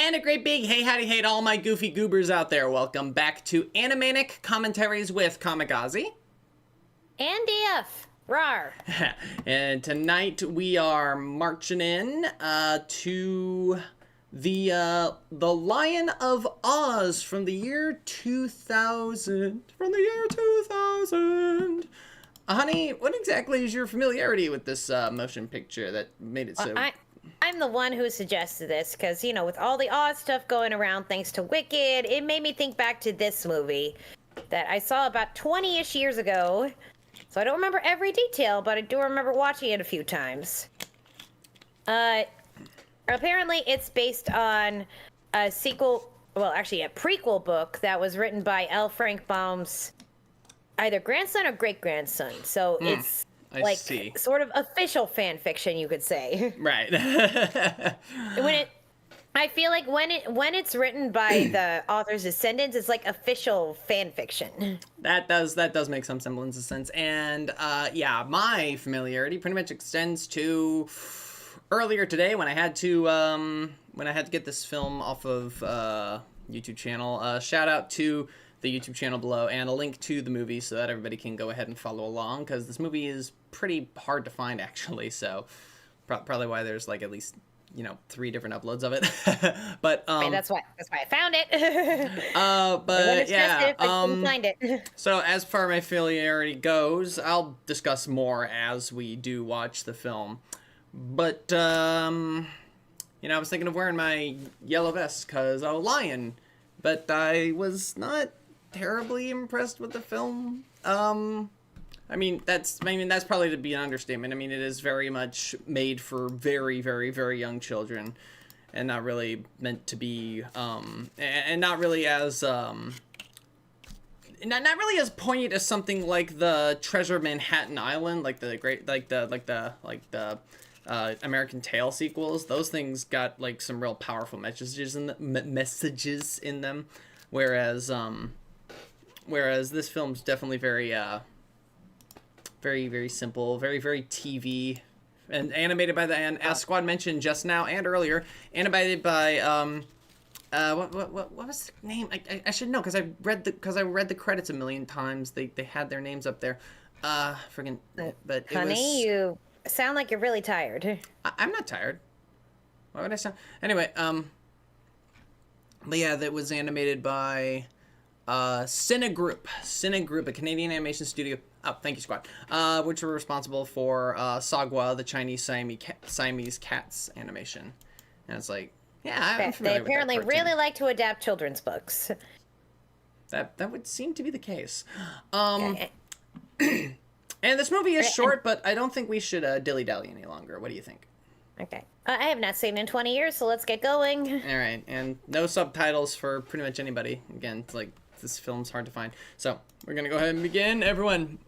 And a great big hey howdy hey to all my goofy goobers out there. Welcome back to Animanic Commentaries with Comic Auzi. And DF. Rawr. And tonight we are marching in to the Lion of Oz from the year 2000. Honey, what exactly is your familiarity with this motion picture that made it so... I'm the one who suggested this because, you know, with all the Oz stuff going around thanks to Wicked, it made me think back to this movie that I saw about 20-ish years ago. So I don't remember every detail, but I do remember watching it a few times. Apparently it's based on a sequel, well, actually a prequel book that was written by L. Frank Baum's either grandson or great-grandson. So it's like sort of official fan fiction, you could say. Right. I feel like when it's written by the author's descendants, it's like official fan fiction. That does make some semblance of sense. And yeah, my familiarity pretty much extends to earlier today when I had to get this film off of YouTube channel. Shout out to the YouTube channel below and a link to the movie so that everybody can go ahead and follow along, because this movie is pretty hard to find actually, so probably why there's like at least 3 different uploads of it. But right, that's why I found it. But yeah, find it. So as far as my familiarity goes, I'll discuss more as we do watch the film. But I was thinking of wearing my yellow vest because I'm a lion, but I was not terribly impressed with the film. I mean, that's probably to be an understatement. I mean, it is very much made for very, very, very young children, and not really meant to be, and not really as, not really as poignant as something like the Treasure Manhattan Island, like the American Tale sequels. Those things got like some real powerful messages in them, whereas this film's definitely very very, very simple, very, very TV, and animated by as Squad mentioned just now and earlier, animated by what was the name? I should know because I read the credits a million times. They had their names up there. Friggin', but honey, you sound like you're really tired. I'm not tired. Why would I sound? Anyway, but yeah, that was animated by Cinegroup, a Canadian animation studio. Oh, thank you, Squad. Which were responsible for Sagwa, the Chinese Siamese cats animation. And it's like, yeah, I'm familiar with that. They apparently really like to adapt children's books. That would seem to be the case. And this movie is short, but I don't think we should dilly-dally any longer. What do you think? Okay. I have not seen it in 20 years, so let's get going. All right, and no subtitles for pretty much anybody. Again, it's like, this film's hard to find. So, we're gonna go ahead and begin. Everyone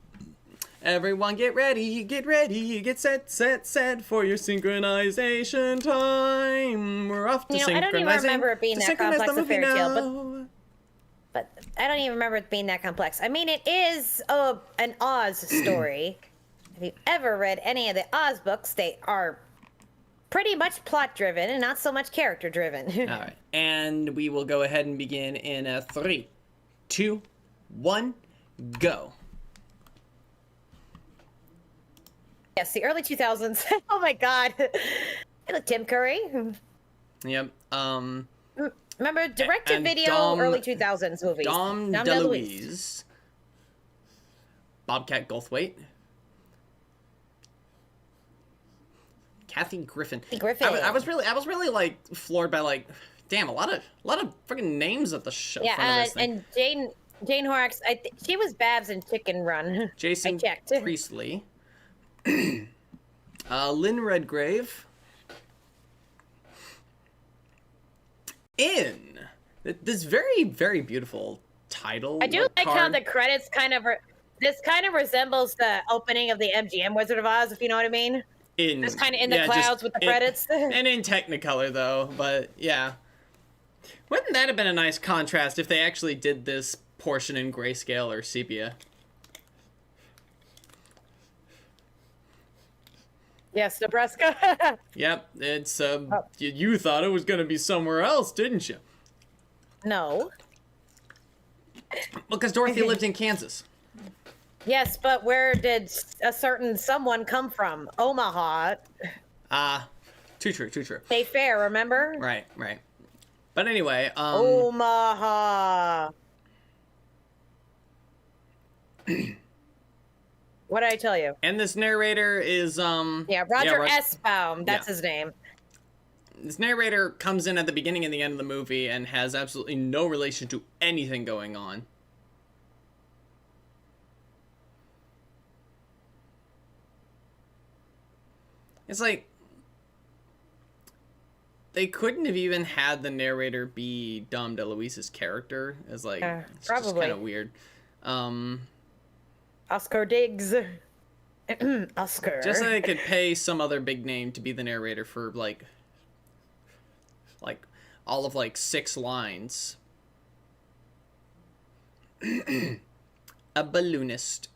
get ready, get set for your synchronization time. We're off to synchronizing. I don't even remember it being that complex a fairy tale, but I don't even remember it being that complex. I mean, it is an Oz story. If you've ever read any of the Oz books, they are pretty much plot-driven and not so much character-driven. All right, and we will go ahead and begin in 3, 2, 1, go. Yes, the early 2000s. Oh my God. Look, Tim Curry. Yep. Remember, direct-to-video early 2000s movies. Dom DeLuise. Bobcat Goldthwait. Kathy Griffin. I was really like floored by like, damn, a lot of freaking names at the show. Yeah, and Jane Horrocks. She was Babs in Chicken Run. Jason I checked. Priestley. Lynn Redgrave. In this very, very beautiful title. I do like how the credits this kind of resembles the opening of the MGM Wizard of Oz, if you know what I mean. It's kind of in the clouds with the credits. And in Technicolor, though, but yeah. Wouldn't that have been a nice contrast if they actually did this portion in grayscale or sepia? Yes, Nebraska. Yep, it's you thought it was gonna be somewhere else, didn't you? No. Because Dorothy lived in Kansas. Yes, but where did a certain someone come from? Omaha. Too true, too true. State Fair, remember? Right, right. But anyway, Omaha. What did I tell you? And this narrator is Yeah, Roger S. Baum. That's his name. This narrator comes in at the beginning and the end of the movie and has absolutely no relation to anything going on. It's like they couldn't have even had the narrator be Dom DeLuise's character. It's like it's just kind of weird. Oscar Diggs. Oscar. Just so they could pay some other big name to be the narrator for like all of 6 lines. A balloonist.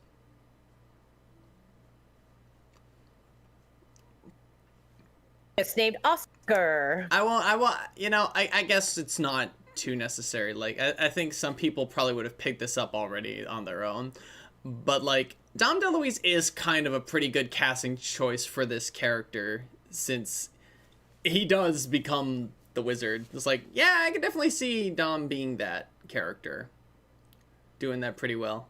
It's named Oscar. I guess it's not too necessary. Like, I think some people probably would have picked this up already on their own. But, Dom DeLuise is kind of a pretty good casting choice for this character, since he does become the wizard. It's like, yeah, I could definitely see Dom being that character. Doing that pretty well.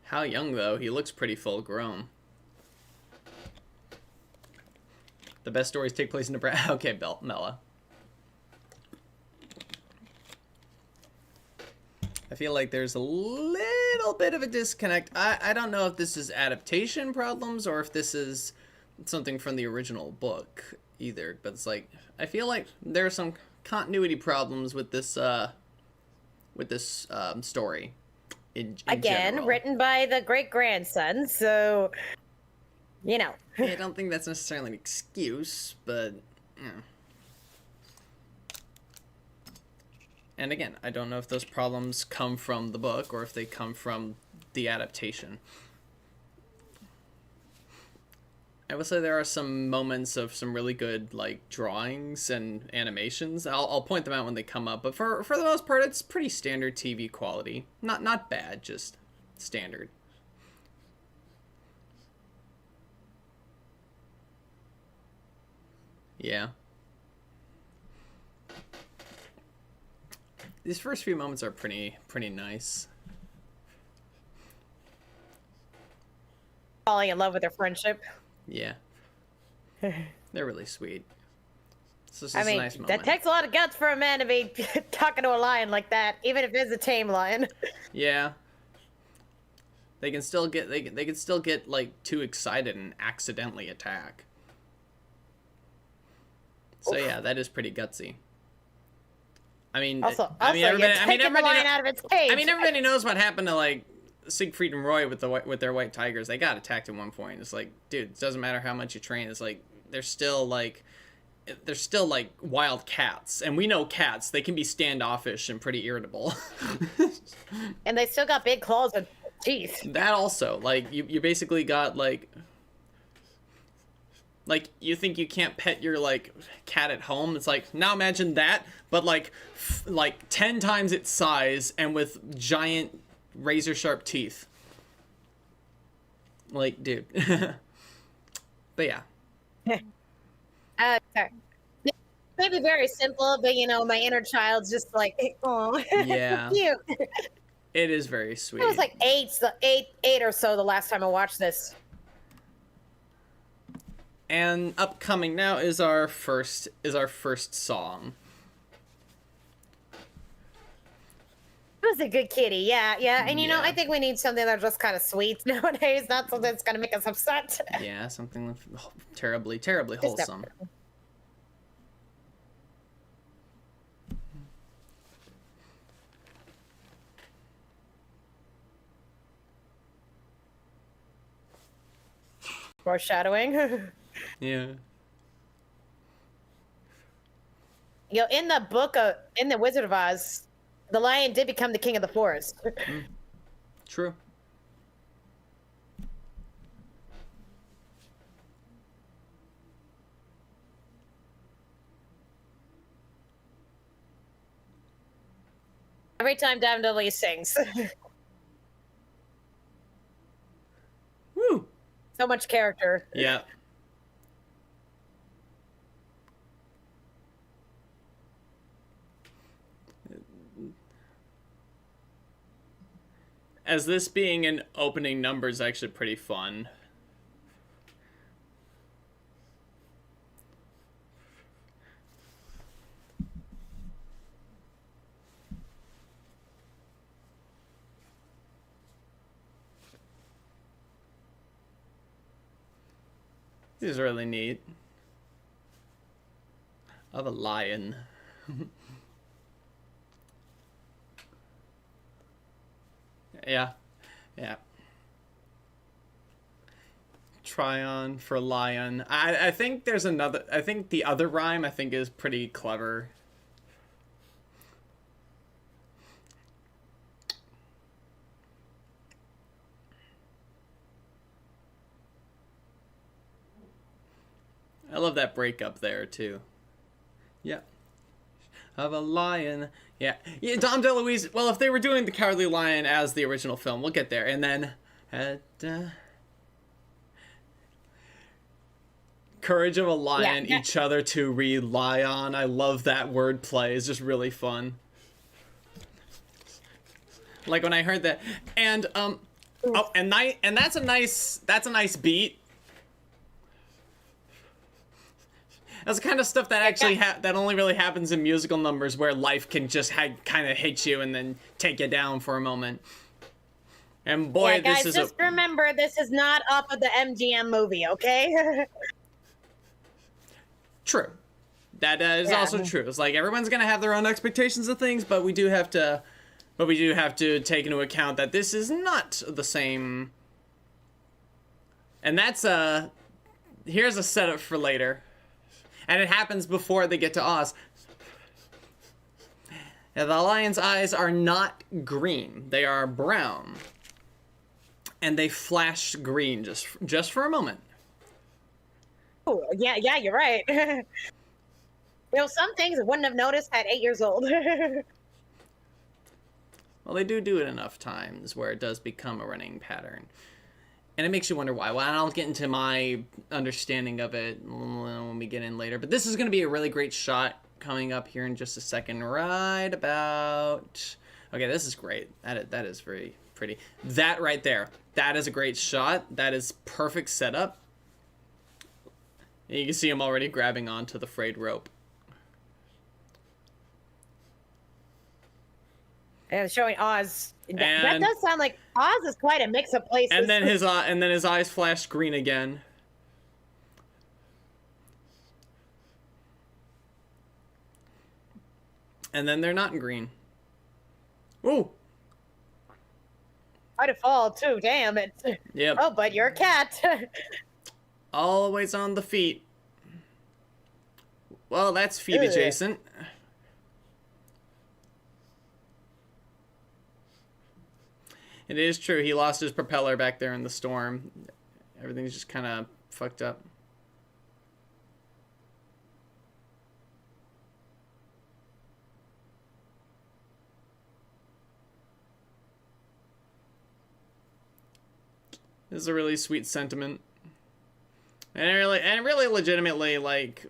How young, though? He looks pretty full grown. The best stories take place in Nebraska. Okay, Mella. I feel like there's a little bit of a disconnect. I don't know if this is adaptation problems or if this is something from the original book either. But it's like, I feel like there are some continuity problems with this story. In Again, general. Written by the great-grandson, so, you know. I don't think that's necessarily an excuse, but, yeah. And again, I don't know if those problems come from the book or if they come from the adaptation. I will say there are some moments of some really good drawings and animations. I'll point them out when they come up, but for the most part, it's pretty standard TV quality. Not bad, just standard. Yeah. These first few moments are pretty nice. Falling in love with their friendship. Yeah. They're really sweet. So I mean, a nice that takes a lot of guts for a man to be talking to a lion like that, even if it's a tame lion. Yeah. They can still get they can still get too excited and accidentally attack. So yeah, that is pretty gutsy. I mean, everybody knows what happened to Siegfried and Roy with their white tigers. They got attacked at one point. It's like, dude, it doesn't matter how much you train. It's like they're still wild cats, and we know cats. They can be standoffish and pretty irritable. And they still got big claws and teeth. That also, you basically got you think you can't pet your cat at home. It's like, now imagine that, but 10 times its size and with giant razor sharp teeth. Dude. But yeah. Okay. Maybe very simple, but my inner child's just oh, yeah, cute. It is very sweet. It was eight or so the last time I watched this. And upcoming now is our first song. It was a good kitty, yeah. And I think we need something that's just kind of sweet nowadays, not something that's gonna make us upset. Yeah, something terribly wholesome. Foreshadowing. Yeah. You know, in the Wizard of Oz, the lion did become the king of the forest. True. Every time Daffodil sings. Woo. So much character. Yeah. As this being an opening number is actually pretty fun. This is really neat. Of a lion. Yeah. Yeah. Tryon for lion. I think there's another. I think the other rhyme I think is pretty clever. I love that breakup there too. Yeah. Of a lion. Yeah. Yeah, Dom DeLuise. Well, if they were doing the Cowardly Lion as the original film, we'll get there. And then courage of a lion, Yeah. each other to rely on. I love that wordplay. It's just really fun. Like when I heard that, and and that's a nice beat. That's the kind of stuff that actually that only really happens in musical numbers, where life can just kind of hit you and then take you down for a moment. And boy, yeah, guys, this is just remember, this is not off of the MGM movie, okay? True. That is also true. It's like everyone's gonna have their own expectations of things, but we do have to take into account that this is not the same. And that's here's a setup for later. And it happens before they get to Oz. Now, the lion's eyes are not green. They are brown. And they flash green just for a moment. Oh, yeah, you're right. You know, some things I wouldn't have noticed at 8 years old. Well, they do it enough times where it does become a running pattern. And it makes you wonder why. Well, and I'll get into my understanding of it when we get in later. But this is going to be a really great shot coming up here in just a second. Right about... Okay, this is great. That is very pretty. That right there. That is a great shot. That is perfect setup. And you can see him already grabbing onto the frayed rope. And showing Oz. That does sound like Oz is quite a mix of places. And then his eyes flash green again. And then they're not green. Ooh. Quite a fall too. Damn it. Yep. Oh, but you're a cat. Always on the feet. Well, that's feet adjacent. It is true. He lost his propeller back there in the storm. Everything's just kind of fucked up. This is a really sweet sentiment. And really legitimately, like,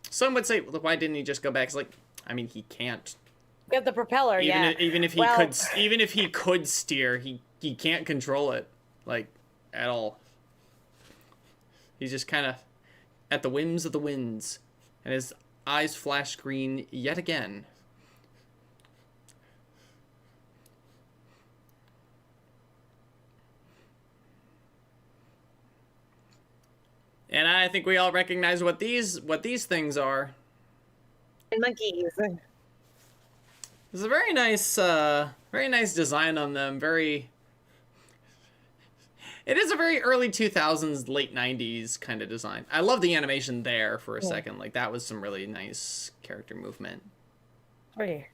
some would say, why didn't he just go back? It's like, I mean, he can't. Get the propeller, Even if he could steer, he can't control it, like, at all. He's just kind of at the whims of the winds, and his eyes flash green yet again. And I think we all recognize what these things are. Monkeys. It's a very nice design on them. Very. It is a very early 2000s, late 90s kind of design. I love the animation there for a second. Like, that was some really nice character movement. Right here.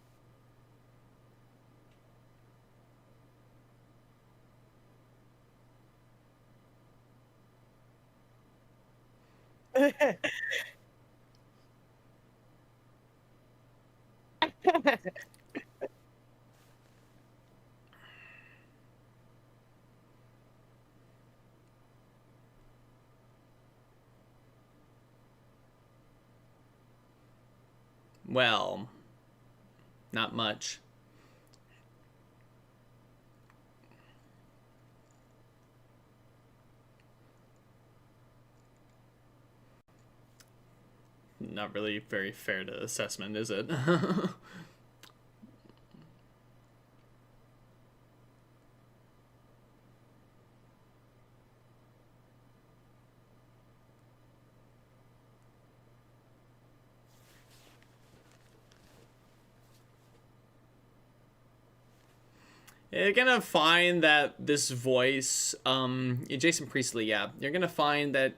Well, not much. Not really very fair to assessment, is it? You're gonna find that this voice, Jason Priestley, yeah, you're gonna find that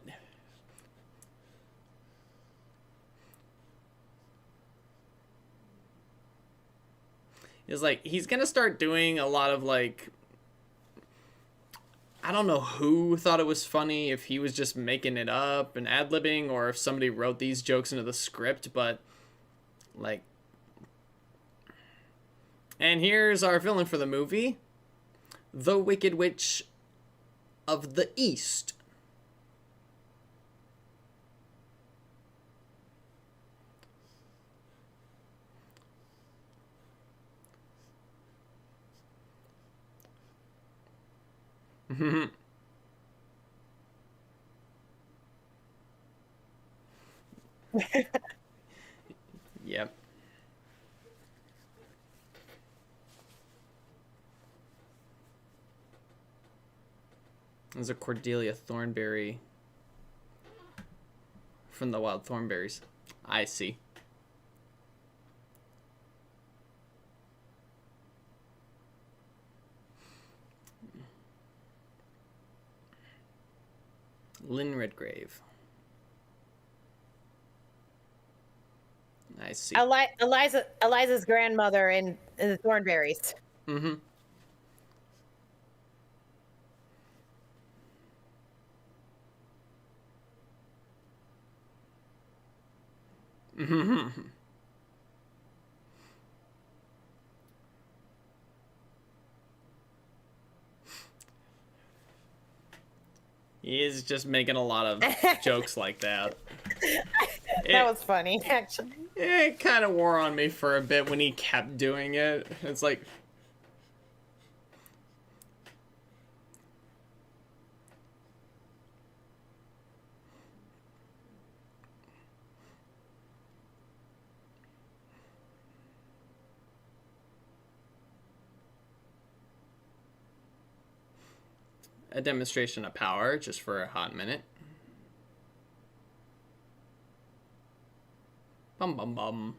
is like he's gonna start doing a lot of like, I don't know who thought it was funny, if he was just making it up and ad-libbing, or if somebody wrote these jokes into the script, but like, and here's our villain for the movie, the Wicked Witch of the East. Yep. There's a Cordelia Thornberry from the Wild Thornberries. I see. Lynn Redgrave. I see. Eliza's grandmother in the Thornberries. Mm-hmm. Mm-hmm. He is just making a lot of jokes like that. That was funny, actually. It kind of wore on me for a bit when he kept doing it. It's like... a demonstration of power just for a hot minute. Bum bum bum.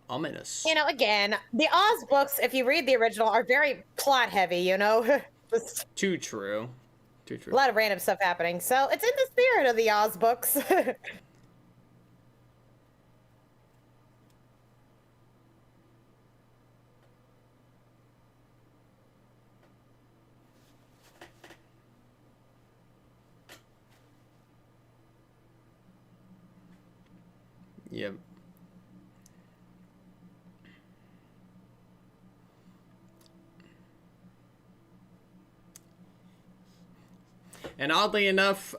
Ominous. You know, again, the Oz books, if you read the original, are very plot heavy, you know? Too true. Too true. A lot of random stuff happening. So it's in the spirit of the Oz books. Yep. And oddly enough,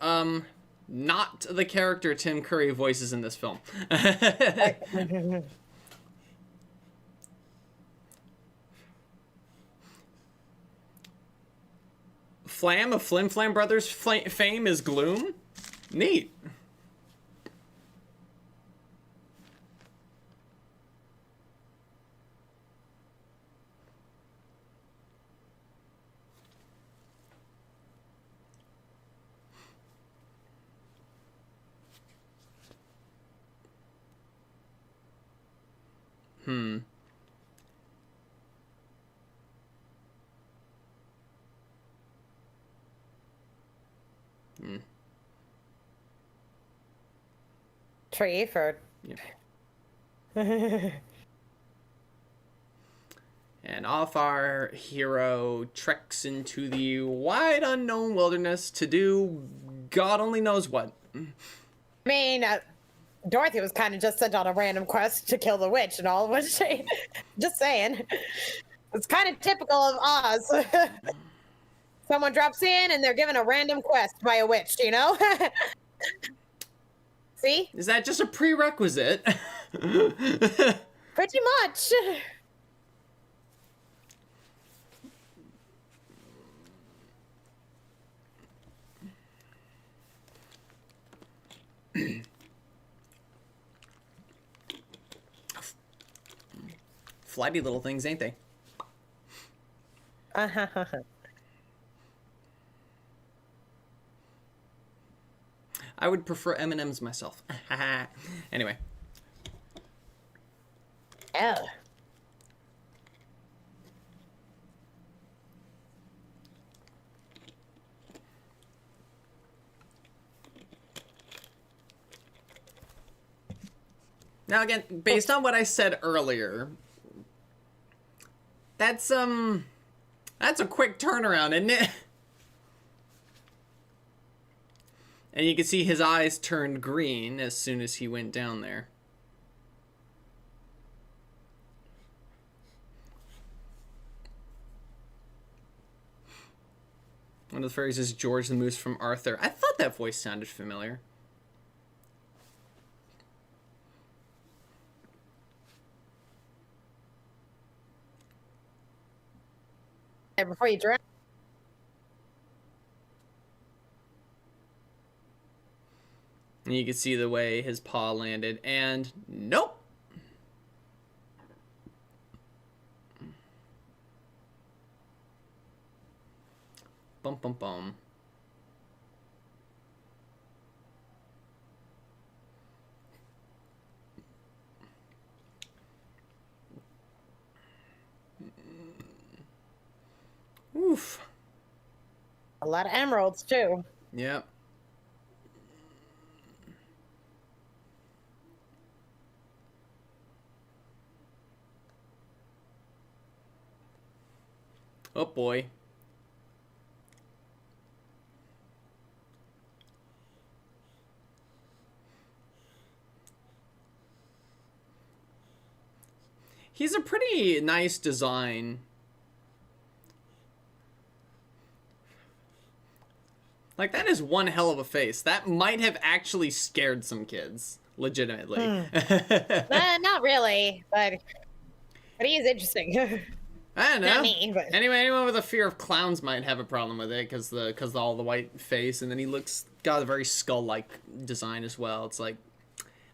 not the character Tim Curry voices in this film. Flam of Flim Flam Brothers fame is Gloom? Neat. Tree for... Yeah. And off our hero treks into the wide unknown wilderness to do God only knows what. I mean, Dorothy was kind of just sent on a random quest to kill the witch and all, was she? Just saying. It's kind of typical of Oz. Someone drops in and they're given a random quest by a witch, you know? See? Is that just a prerequisite? Pretty much. Flighty little things, ain't they? I would prefer M&Ms myself. Anyway. Oh. Now again, based on what I said earlier, that's a quick turnaround, isn't it? And you can see his eyes turned green as soon as he went down there. One of the fairies is George the Moose from Arthur. I thought that voice sounded familiar. Before you drown. And you can see the way his paw landed, and nope. Bum bum bum. Oof. A lot of emeralds, too. Yep. Oh boy. He's a pretty nice design. Like, that is one hell of a face. That might have actually scared some kids. Legitimately. Not really, but he is interesting. I don't know. Not me, but... Anyway, anyone with a fear of clowns might have a problem with it because all the white face, and then he got a very skull-like design as well. It's like,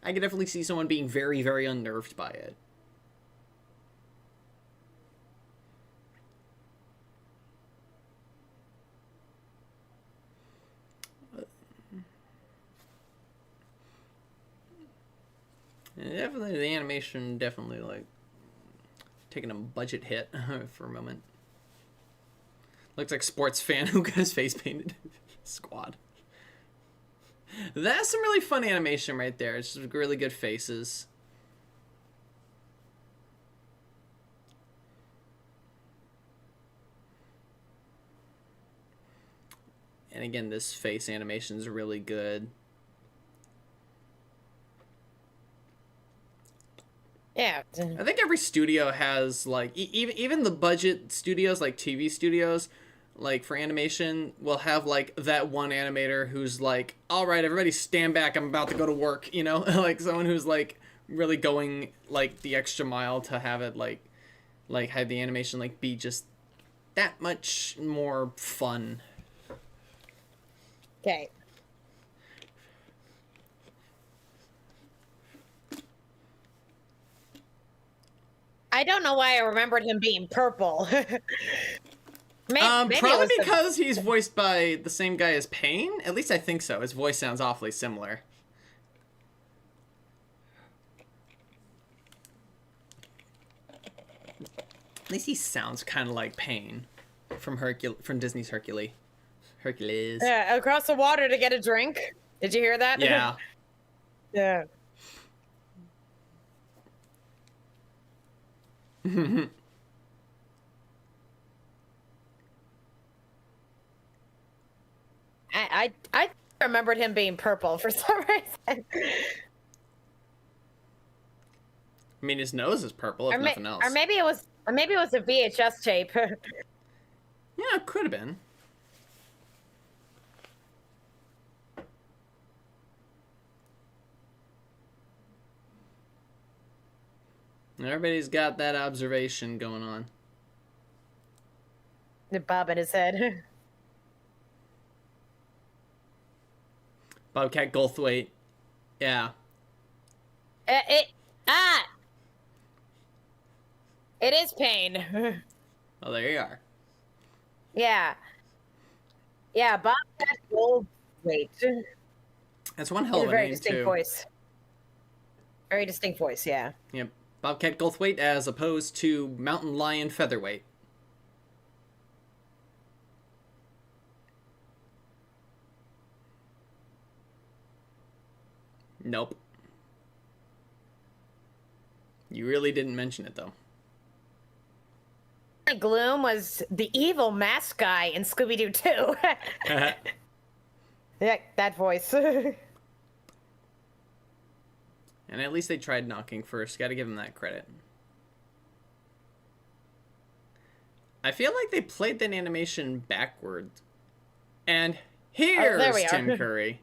I could definitely see someone being very, very unnerved by it. And definitely, the animation definitely, like, taking a budget hit for a moment. Looks like sports fan who got his face painted. Squad. That's some really fun animation right there. It's just really good faces. And again, this face animation is really good. Yeah. I think every studio has, like, even the budget studios, like TV studios, like, for animation, will have, like, that one animator who's like, all right, everybody stand back, I'm about to go to work, you know? Like, someone who's, like, really going, like, the extra mile to have it, like, have the animation, like, be just that much more fun. Okay. I don't know why I remembered him being purple. Maybe probably because he's voiced by the same guy as Pain. At least I think so. His voice sounds awfully similar. At least he sounds kind of like Pain from Disney's Hercules. Hercules. Yeah, across the water to get a drink. Did you hear that? Yeah. Yeah. I remembered him being purple for some reason. I mean, his nose is purple, if nothing else. Or maybe it was a VHS tape. Yeah, it could have been. Everybody's got that observation going on. The bob in his head. Bobcat Goldthwait. Yeah. It is pain. Oh, there you are. Yeah. Yeah, Bobcat Goldthwait. That's one hell of a very name, distinct too. voice. Very distinct voice, yeah. Yep. Bobcat Goldthwait as opposed to Mountain Lion Featherweight. Nope. You really didn't mention it, though. Gloom was the evil mask guy in Scooby-Doo 2. Yeah, that voice. And at least they tried knocking first. Gotta give them that credit. I feel like they played that animation backwards. And here's Tim Curry.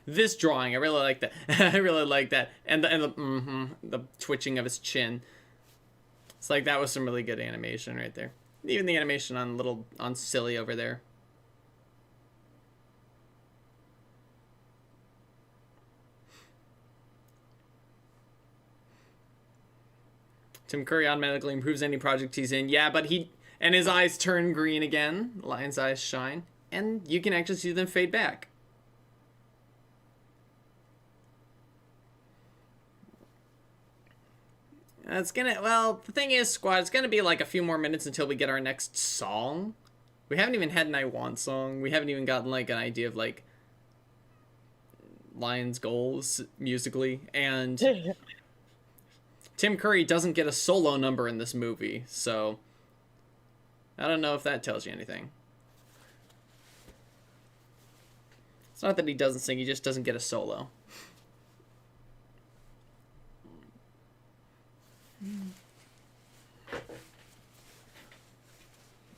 This drawing, I really like that. I really like that. And the twitching of his chin. It's like that was some really good animation right there. Even the animation on Silly over there. Tim Curry automatically improves any project he's in. Yeah, but and his eyes turn green again. Lion's eyes shine. And you can actually see them fade back. Well, the thing is, Squad, it's gonna be like a few more minutes until we get our next song. We haven't even had an I Want song. We haven't even gotten like an idea of like Lion's goals musically. And Tim Curry doesn't get a solo number in this movie, so I don't know if that tells you anything. It's not that he doesn't sing, he just doesn't get a solo.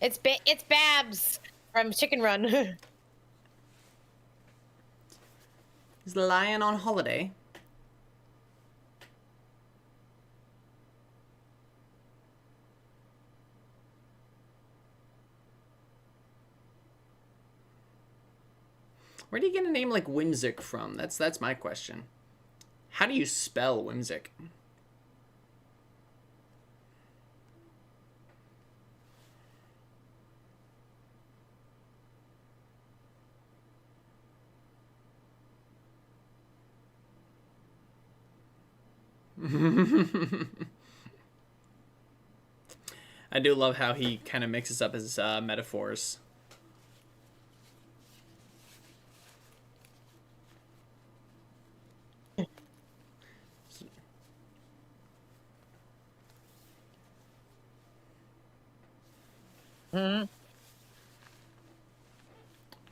It's Babs from Chicken Run. Is the lion on holiday? Where do you get a name like Whimsic from? That's my question. How do you spell Whimsic? I do love how he kind of mixes up his metaphors.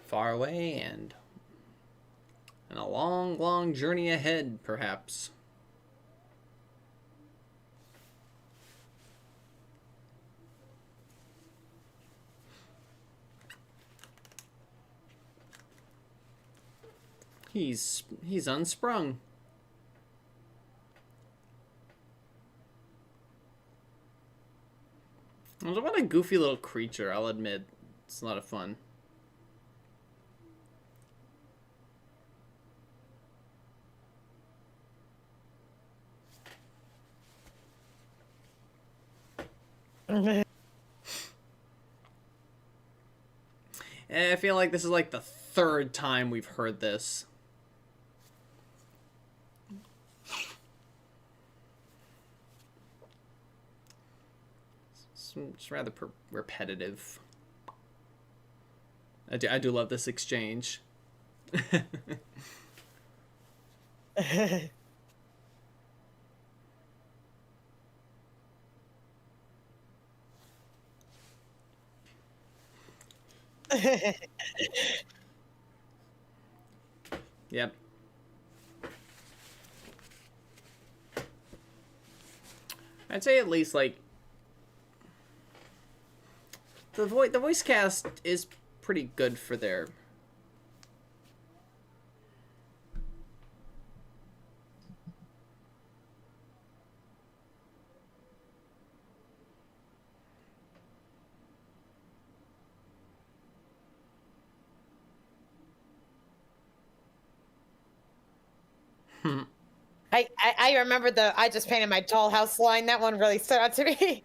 Far away and a long, long journey ahead, perhaps. He's unsprung. What a goofy little creature, I'll admit. It's a lot of fun. I feel like this is like the third time we've heard this. It's rather repetitive. I do love this exchange. Yep. I'd say at least like the voice cast is pretty good for their I remember the I just painted my dollhouse line. That one really stood out to me.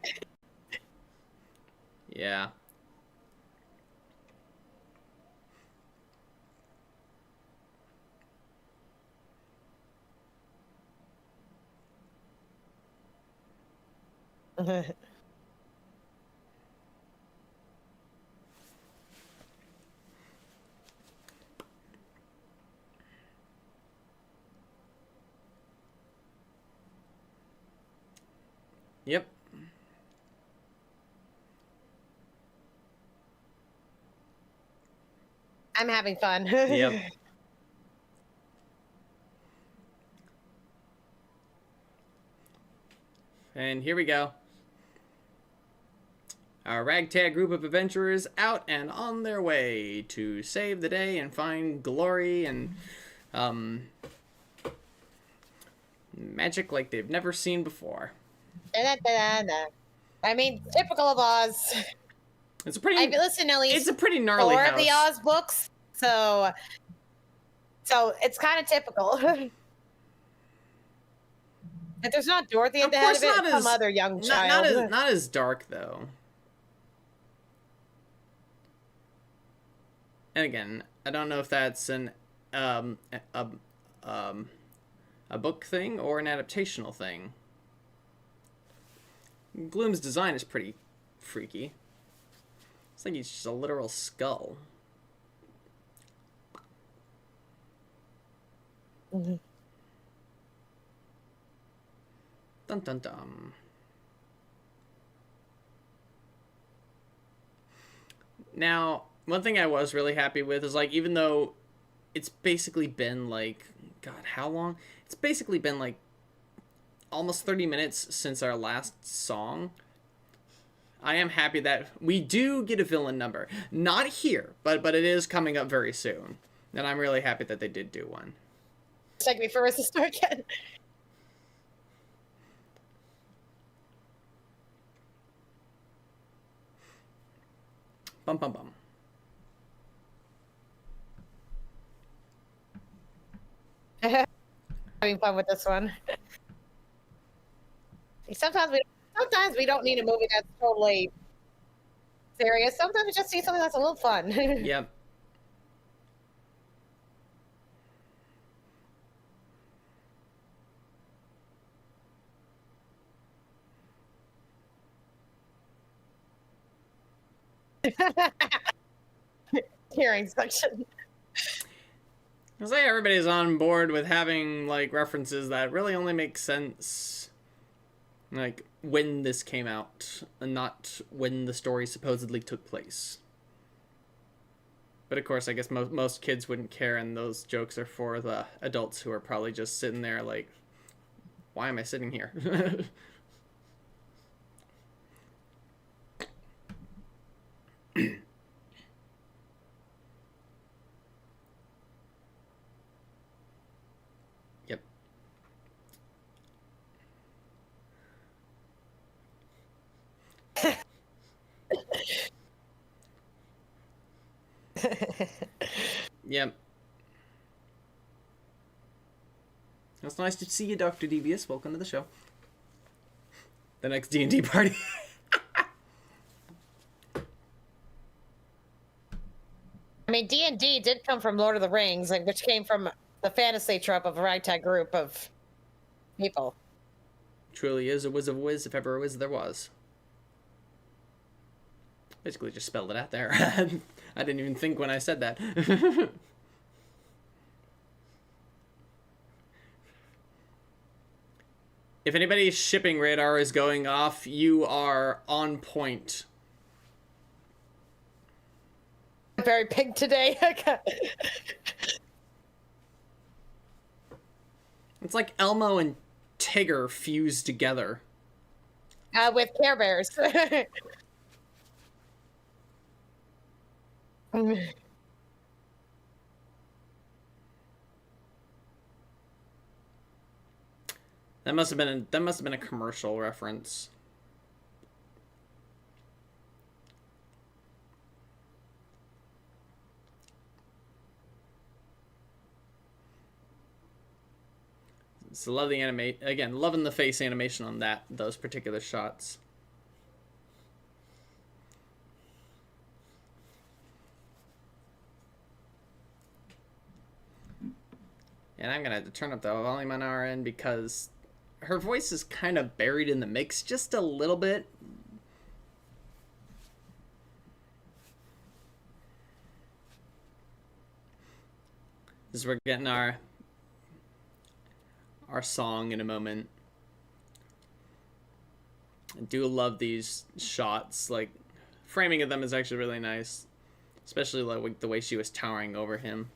Yeah. Yep. I'm having fun. Yep. And here we go. Our ragtag group of adventurers out and on their way to save the day and find glory and magic like they've never seen before. I mean, typical of Oz. It's a pretty. I've listened to at least it's a pretty gnarly 4 house. of the Oz books, so it's kind of typical. If there's not Dorothy at the head of it, some other young child. Not as dark though. And again, I don't know if that's a book thing or an adaptational thing. Gloom's design is pretty freaky. It's like he's just a literal skull. Mm-hmm. Dun dun dun. Now, one thing I was really happy with is, like, even though it's basically been, like, God, how long? It's basically been, like, almost 30 minutes since our last song. I am happy that we do get a villain number. Not here, but it is coming up very soon. And I'm really happy that they did do one. Take me for us to start again. Bum bum bum. Having fun with this one. Sometimes we don't need a movie that's totally serious. Sometimes we just see something that's a little fun. Yep. Hearing section. I say everybody's on board with having, like, references that really only make sense, like, when this came out, and not when the story supposedly took place. But of course, I guess most kids wouldn't care, and those jokes are for the adults who are probably just sitting there like, why am I sitting here? Yep. Yep. It's nice to see you, Dr. Devious. Welcome to the show. The next D&D party. I mean, D&D did come from Lord of the Rings, like, which came from the fantasy trope of a ragtag group of people. Truly is a whiz of whiz, if ever a whiz there was. Basically just spelled it out there. I didn't even think when I said that. If anybody's shipping radar is going off, you are on point. Very pink today. It's like Elmo and Tigger fused together. With Care Bears. That must have been a commercial reference. So love the loving the face animation on those particular shots. And I'm gonna have to turn up the volume on our end because her voice is kind of buried in the mix just a little bit. As we're getting our song in a moment. I do love these shots. Like, framing of them is actually really nice, especially like the way she was towering over him.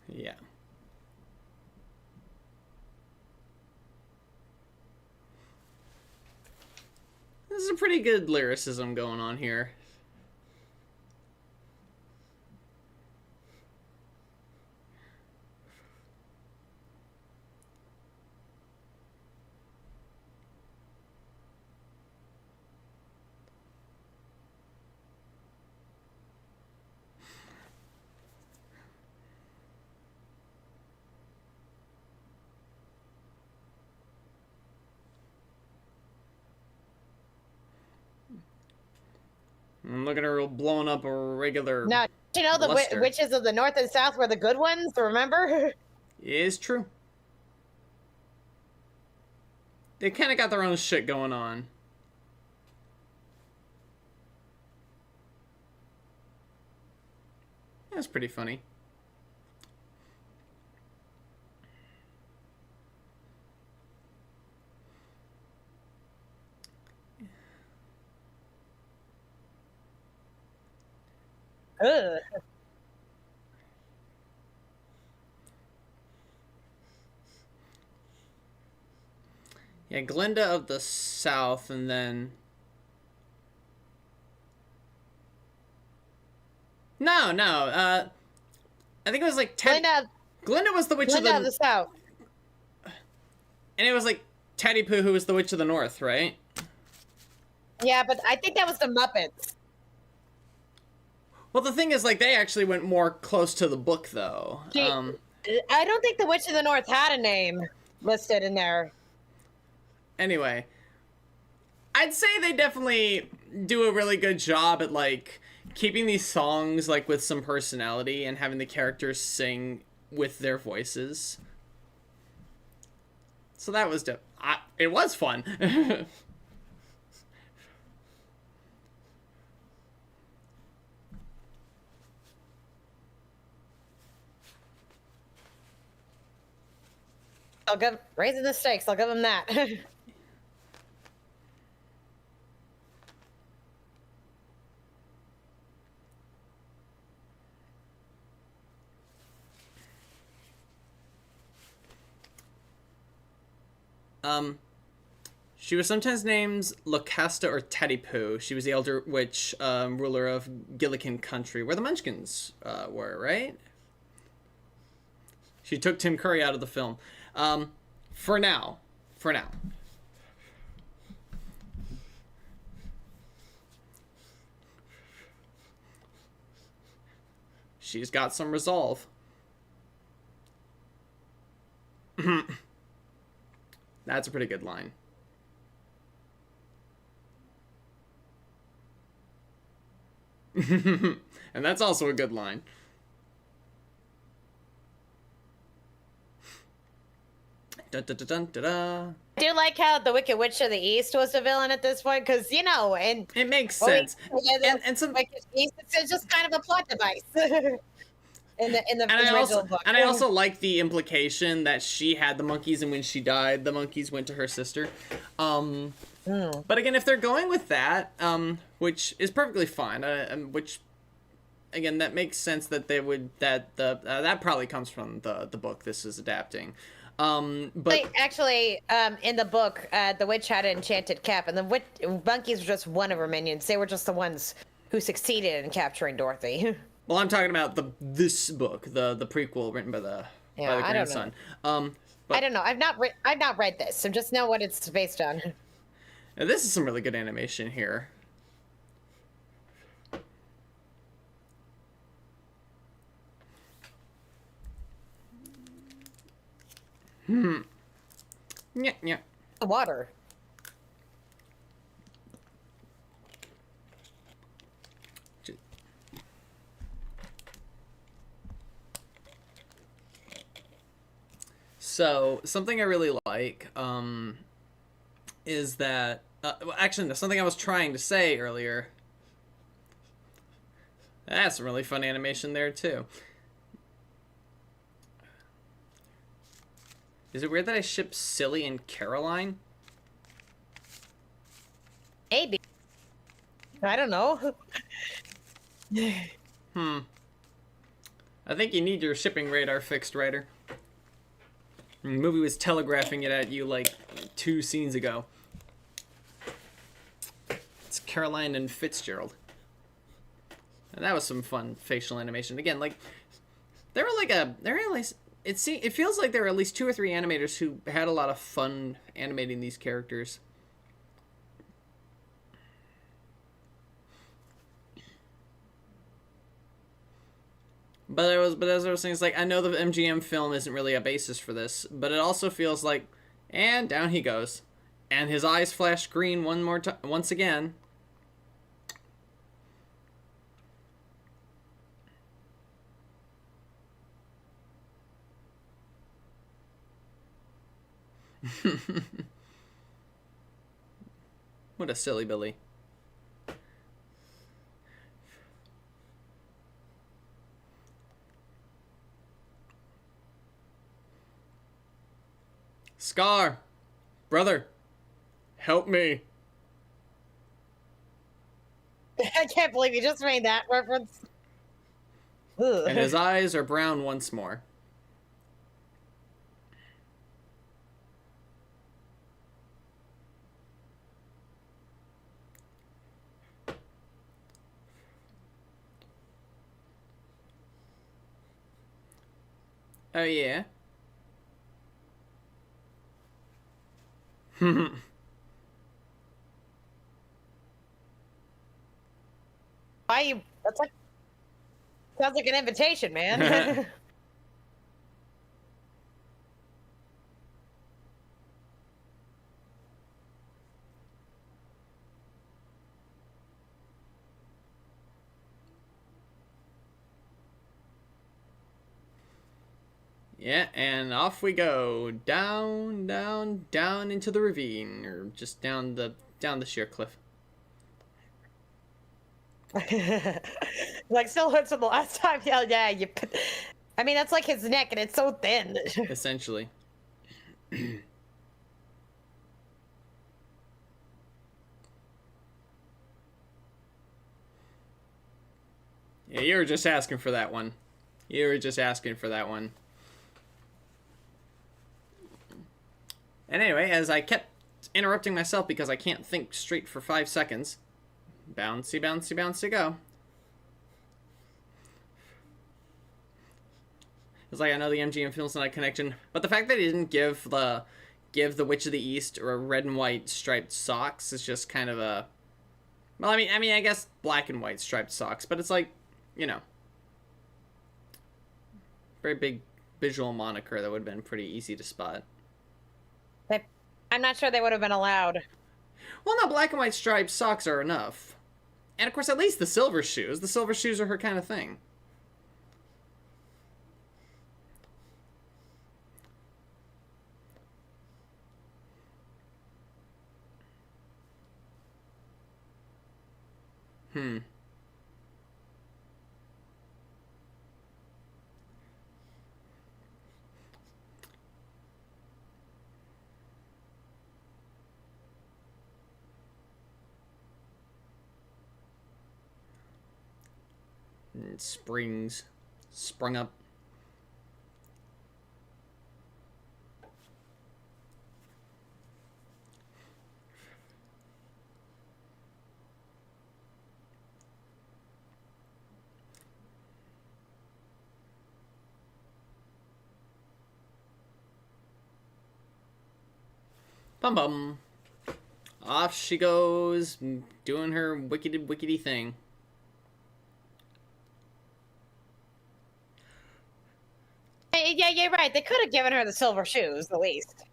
Yeah. This is a pretty good lyricism going on here. I'm looking at her blowing up a regular. Now, you know the witches of the north and south were the good ones, remember? It is true. They kind of got their own shit going on. That's pretty funny. Ugh. Yeah, Glinda of the South, and then... No, I think it was like Glinda was the Witch of the South. And it was like Teddy Pooh who was the Witch of the North, right? Yeah, but I think that was the Muppets. Well, the thing is, like, they actually went more close to the book, though. I don't think the Witch of the North had a name listed in there. Anyway, I'd say they definitely do a really good job at, like, keeping these songs, like, with some personality and having the characters sing with their voices. So that was it was fun. I'll give raising the stakes. I'll give them that. She was sometimes named Lucasta or Teddy Pooh. She was the elder witch ruler of Gillikin Country, where the Munchkins were, right? She took Tim Curry out of the film. For now. She's got some resolve. That's a pretty good line. And that's also a good line. Dun, dun, dun, dun, dun, dun. I do like how the Wicked Witch of the East was the villain at this point, because, you know, and it makes sense. And some Wicked East, it's just kind of a plot device. in the original book. And I also like the implication that she had the monkeys, and when she died, the monkeys went to her sister. But again, if they're going with that, which is perfectly fine, which again, that makes sense that they would, that probably comes from the book this is adapting. But actually, in the book, the witch had an enchanted cap, and the monkeys were just one of her minions. They were just the ones who succeeded in capturing Dorothy. Well, I'm talking about this book, the prequel written by the grandson. I don't know. I've not read this, so just know what it's based on. Now, this is some really good animation here. Yeah. The water. So, something I really like, is that, actually, no, something I was trying to say earlier. That's some really fun animation there, too. Is it weird that I ship Silly and Caroline? Maybe. I don't know. I think you need your shipping radar fixed, writer. The movie was telegraphing it at you like 2 scenes ago. It's Caroline and Fitzgerald. And that was some fun facial animation. Again, like, it feels like there were at least 2 or 3 animators who had a lot of fun animating these characters. But as I was saying, it's like, I know the MGM film isn't really a basis for this, but it also feels like, and down he goes, and his eyes flash green once again. What a silly Billy. Scar, brother, help me. I can't believe you just made that reference. Ugh. And his eyes are brown once more. Oh, yeah. Why you? That's like, sounds like an invitation, man. Yeah, and off we go. Down, down, down into the ravine, or just down the sheer cliff. Like, still hurts from the last time. Yeah. I mean, that's like his neck, and it's so thin. Essentially. Yeah, you were just asking for that one. And anyway, as I kept interrupting myself because I can't think straight for 5 seconds, bouncy, bouncy, bouncy, go. It's like, I know the MGM film's not a connection, but the fact that he didn't give the Witch of the East or red and white striped socks is just kind of a... Well, I mean, I guess black and white striped socks, but it's like, you know, very big visual moniker that would have been pretty easy to spot. I'm not sure they would have been allowed. Well, no, black and white striped socks are enough. And of course, at least the silver shoes. The silver shoes are her kind of thing. And sprung up. Bum bum. Off she goes, doing her wickedy thing. Yeah, you're right. They could have given her the silver shoes, at least.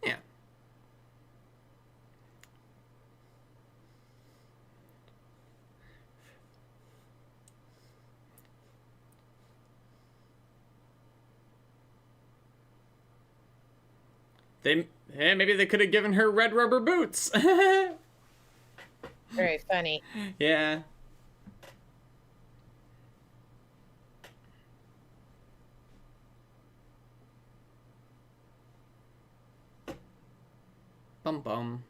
Yeah. Maybe they could have given her red rubber boots. Very funny. Yeah. Bum bum.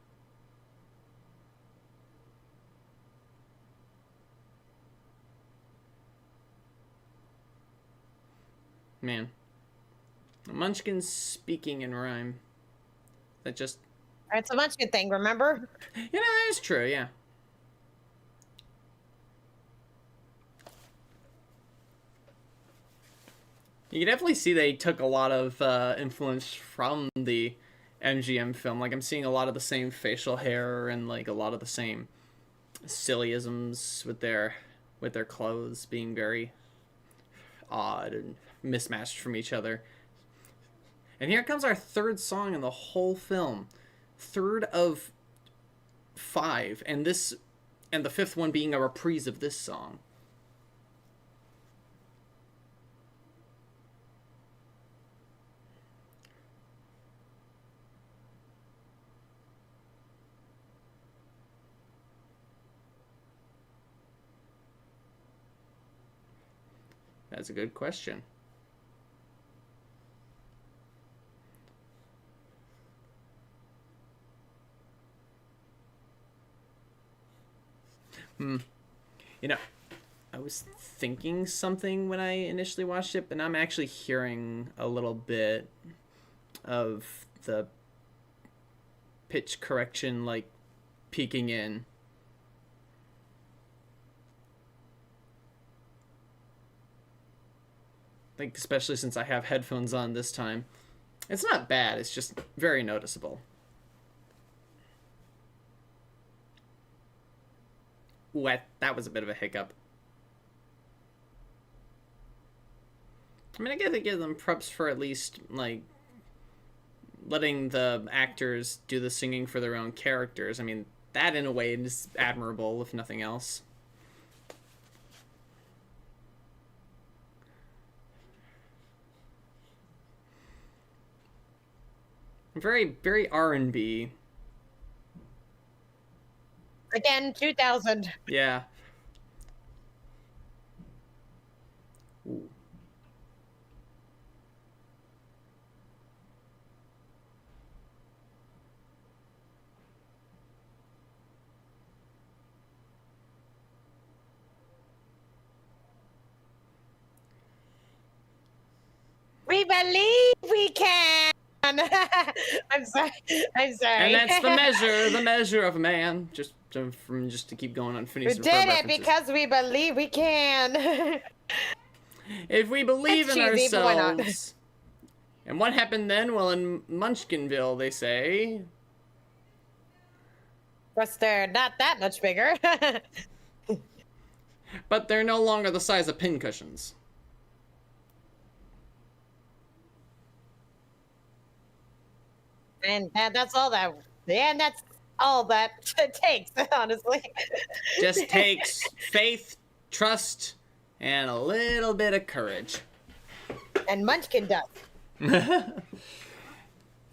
Man. Munchkins speaking in rhyme. That just... It's a Munchkin thing, remember? You know, that is true, yeah. You can definitely see they took a lot of influence from the MGM film. Like, I'm seeing a lot of the same facial hair and, like, a lot of the same sillyisms with their clothes being very odd and mismatched from each other. And here comes our third song in the whole film. Third of 5. And the fifth one being a reprise of this song. That's a good question. You know, I was thinking something when I initially watched it, but I'm actually hearing a little bit of the pitch correction, like, peeking in. Like, especially since I have headphones on this time. It's not bad, it's just very noticeable. Ooh, that was a bit of a hiccup. I mean, I guess I give them props for at least, like, letting the actors do the singing for their own characters. I mean, that in a way is admirable, if nothing else. Very, very R&B. Again, 2000. Yeah. Ooh. We believe we can. I'm sorry. And that's the measure of a man. Just to keep going on Phineas We and did Ferb it references. because we believe we can. If we believe That's in cheesy, but why not? ourselves. And what happened then? Well, in Munchkinville, they say. Plus, they're not that much bigger. But they're no longer the size of pincushions. And that's all that. And that's all that it takes, honestly. Just takes faith, trust, and a little bit of courage. And Munchkin does.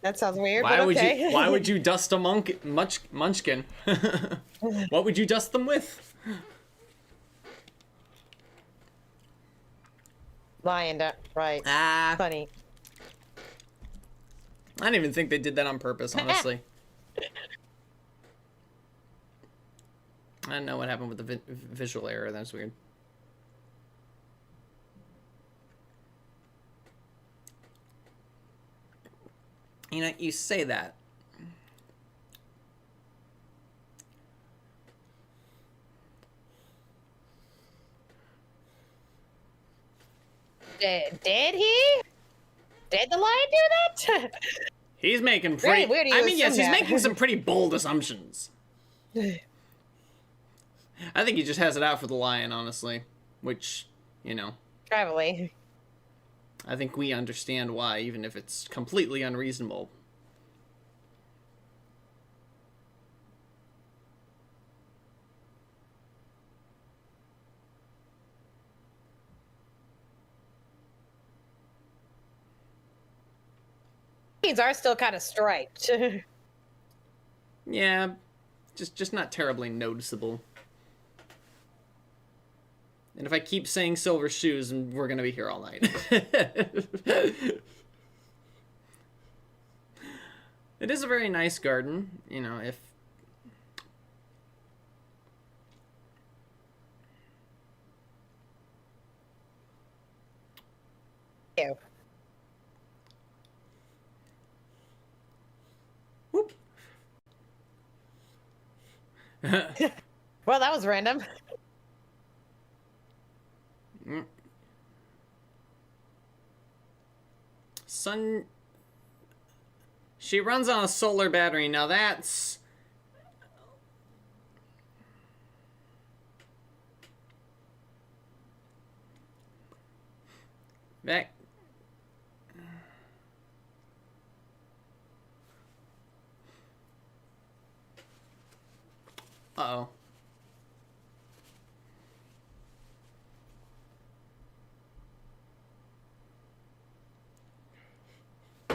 That sounds weird, but okay. Why would you dust a munchkin? What would you dust them with? Lion, right. Funny. I didn't even think they did that on purpose, honestly. I don't know what happened with the visual error. That's weird. You know, you say that. Did he? Did the lion do that? He's making pretty... I mean, yes, he's making some pretty bold assumptions. I think he just has it out for the lion, honestly. Which, you know... Probably. I think we understand why, even if it's completely unreasonable. These are still kind of striped. Yeah, just not terribly noticeable. And if I keep saying silver shoes, we're gonna be here all night. It is a very nice garden, you know, if... Ew. Whoop. Well, that was random. Sun... She runs on a solar battery. Now that's... Back... Uh-oh.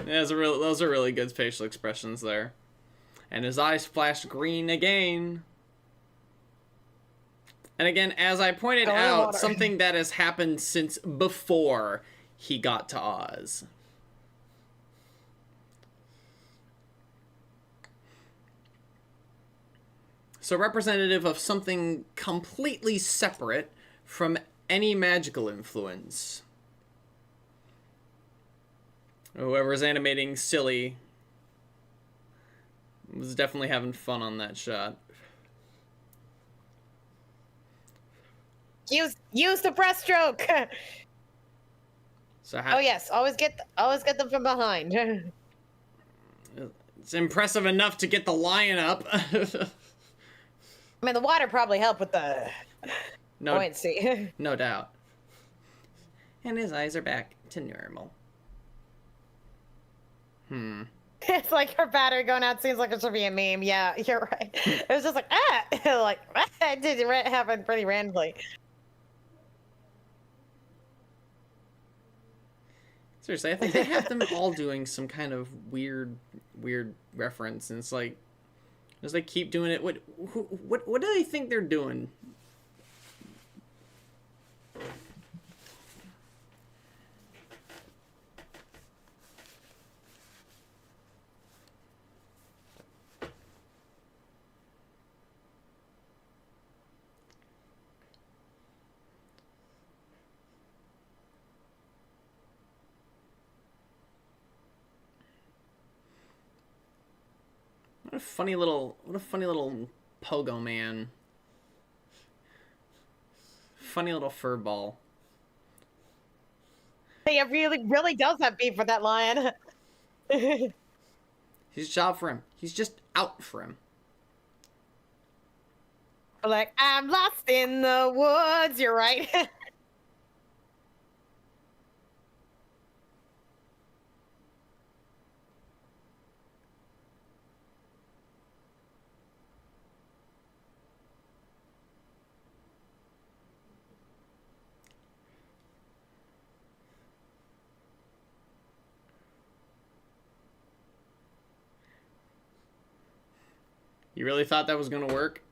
Yeah, those are really good facial expressions there. And his eyes flashed green again. And again, as I pointed out, something that has happened since before he got to Oz. So representative of something completely separate from any magical influence. Whoever's animating Silly was definitely having fun on that shot. Use the breaststroke. So how, oh yes, always get them from behind. It's impressive enough to get the lion up. I mean, the water probably helped with the buoyancy. No doubt. And his eyes are back to normal. It's like her battery going out seems like it should be a meme. Yeah, you're right. It was just like, like, it did happen pretty randomly. Seriously, I think they have them all doing some kind of weird reference, and it's like, as they keep doing it, what do they think they're doing? What a funny little pogo man. Funny little fur ball. He really does have beef with that lion. He's just out for him. He's just out for him. Like, I'm lost in the woods. You're right. You really thought that was gonna work?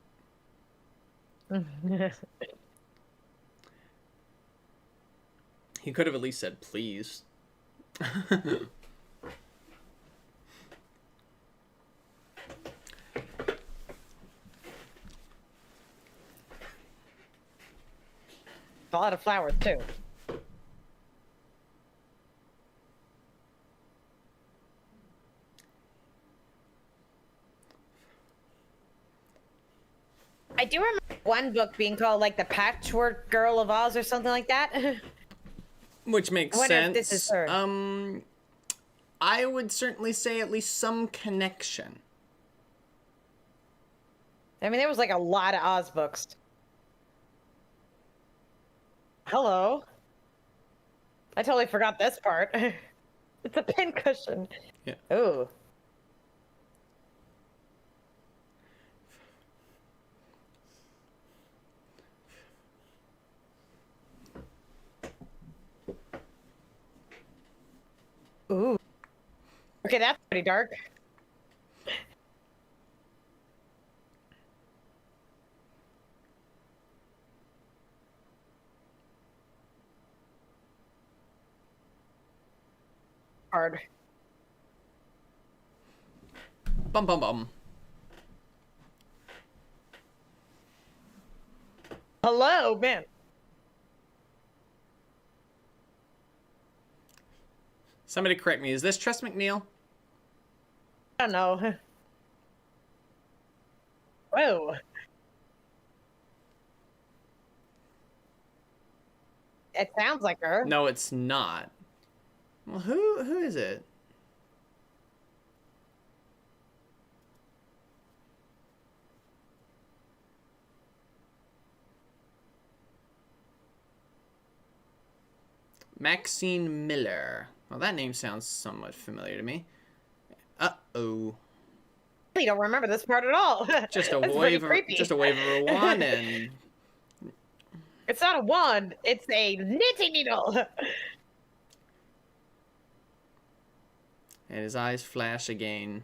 He could have at least said please. A lot of flowers too. I do remember one book being called like the Patchwork Girl of Oz or something like that. Which makes I wonder sense. if this is her. I would certainly say at least some connection. I mean, there was like a lot of Oz books. Hello. I totally forgot this part. It's a pincushion. Yeah. Ooh. Ooh. Okay, that's pretty dark. Hard. Bum bum bum. Hello, man. Somebody correct me. Is this Tress McNeil? I don't know. Whoa. It sounds like her. No, it's not. Well, who is it? Maxine Miller. Well, that name sounds somewhat familiar to me. Uh-oh. I don't remember this part at all. Just a wave of a wand and It's not a wand, it's a knitting needle. and his eyes flash again.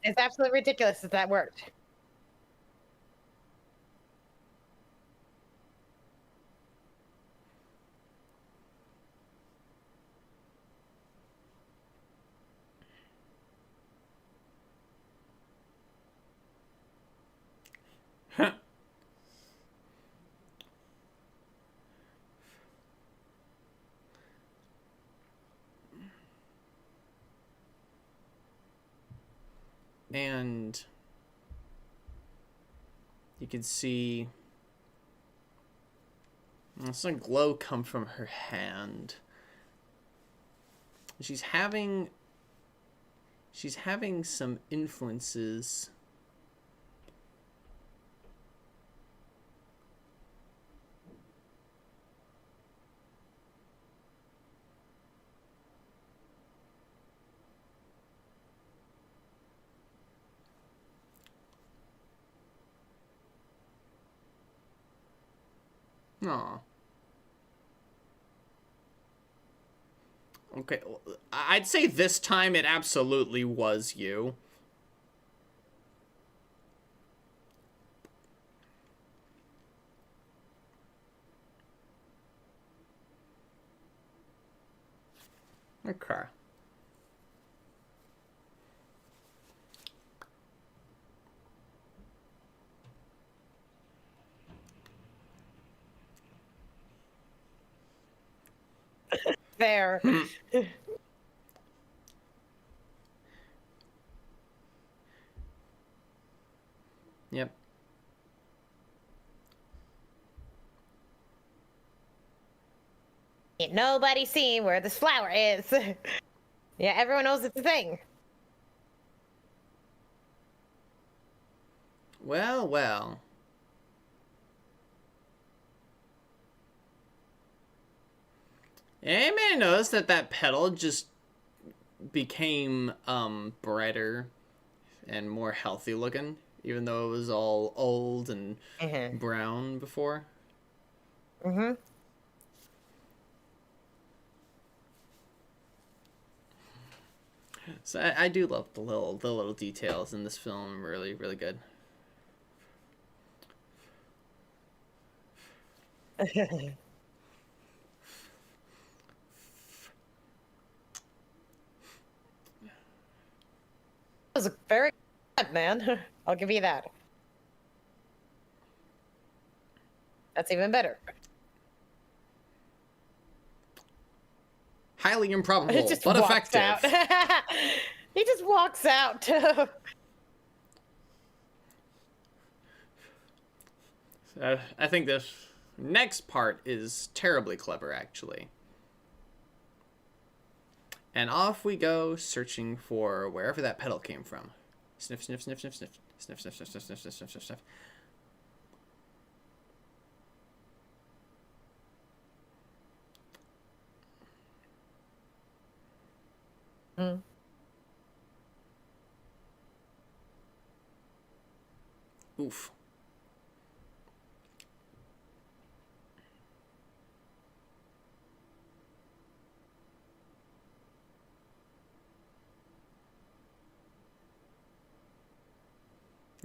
It's absolutely ridiculous that that worked. And you can see some glow come from her hand. She's having some influences. Aw. Okay, I'd say this time it absolutely was you. Okay. There. Yep. Ain't nobody seen where this flower is. Yeah, everyone knows it's a thing. Well, well. Anybody notice that petal just became brighter and more healthy looking, even though it was all old and brown before? Mm-hmm. So I do love the little details in this film. Really, really good. That was very good, man. I'll give you that. That's even better. Highly improbable, but effective. Out. He just walks out. I think this next part is terribly clever, actually. And off we go, searching for wherever that pedal came from. Sniff, sniff, sniff, sniff, sniff. Sniff, sniff, sniff, sniff, sniff, sniff, sniff, sniff, sniff. Mm. Oof.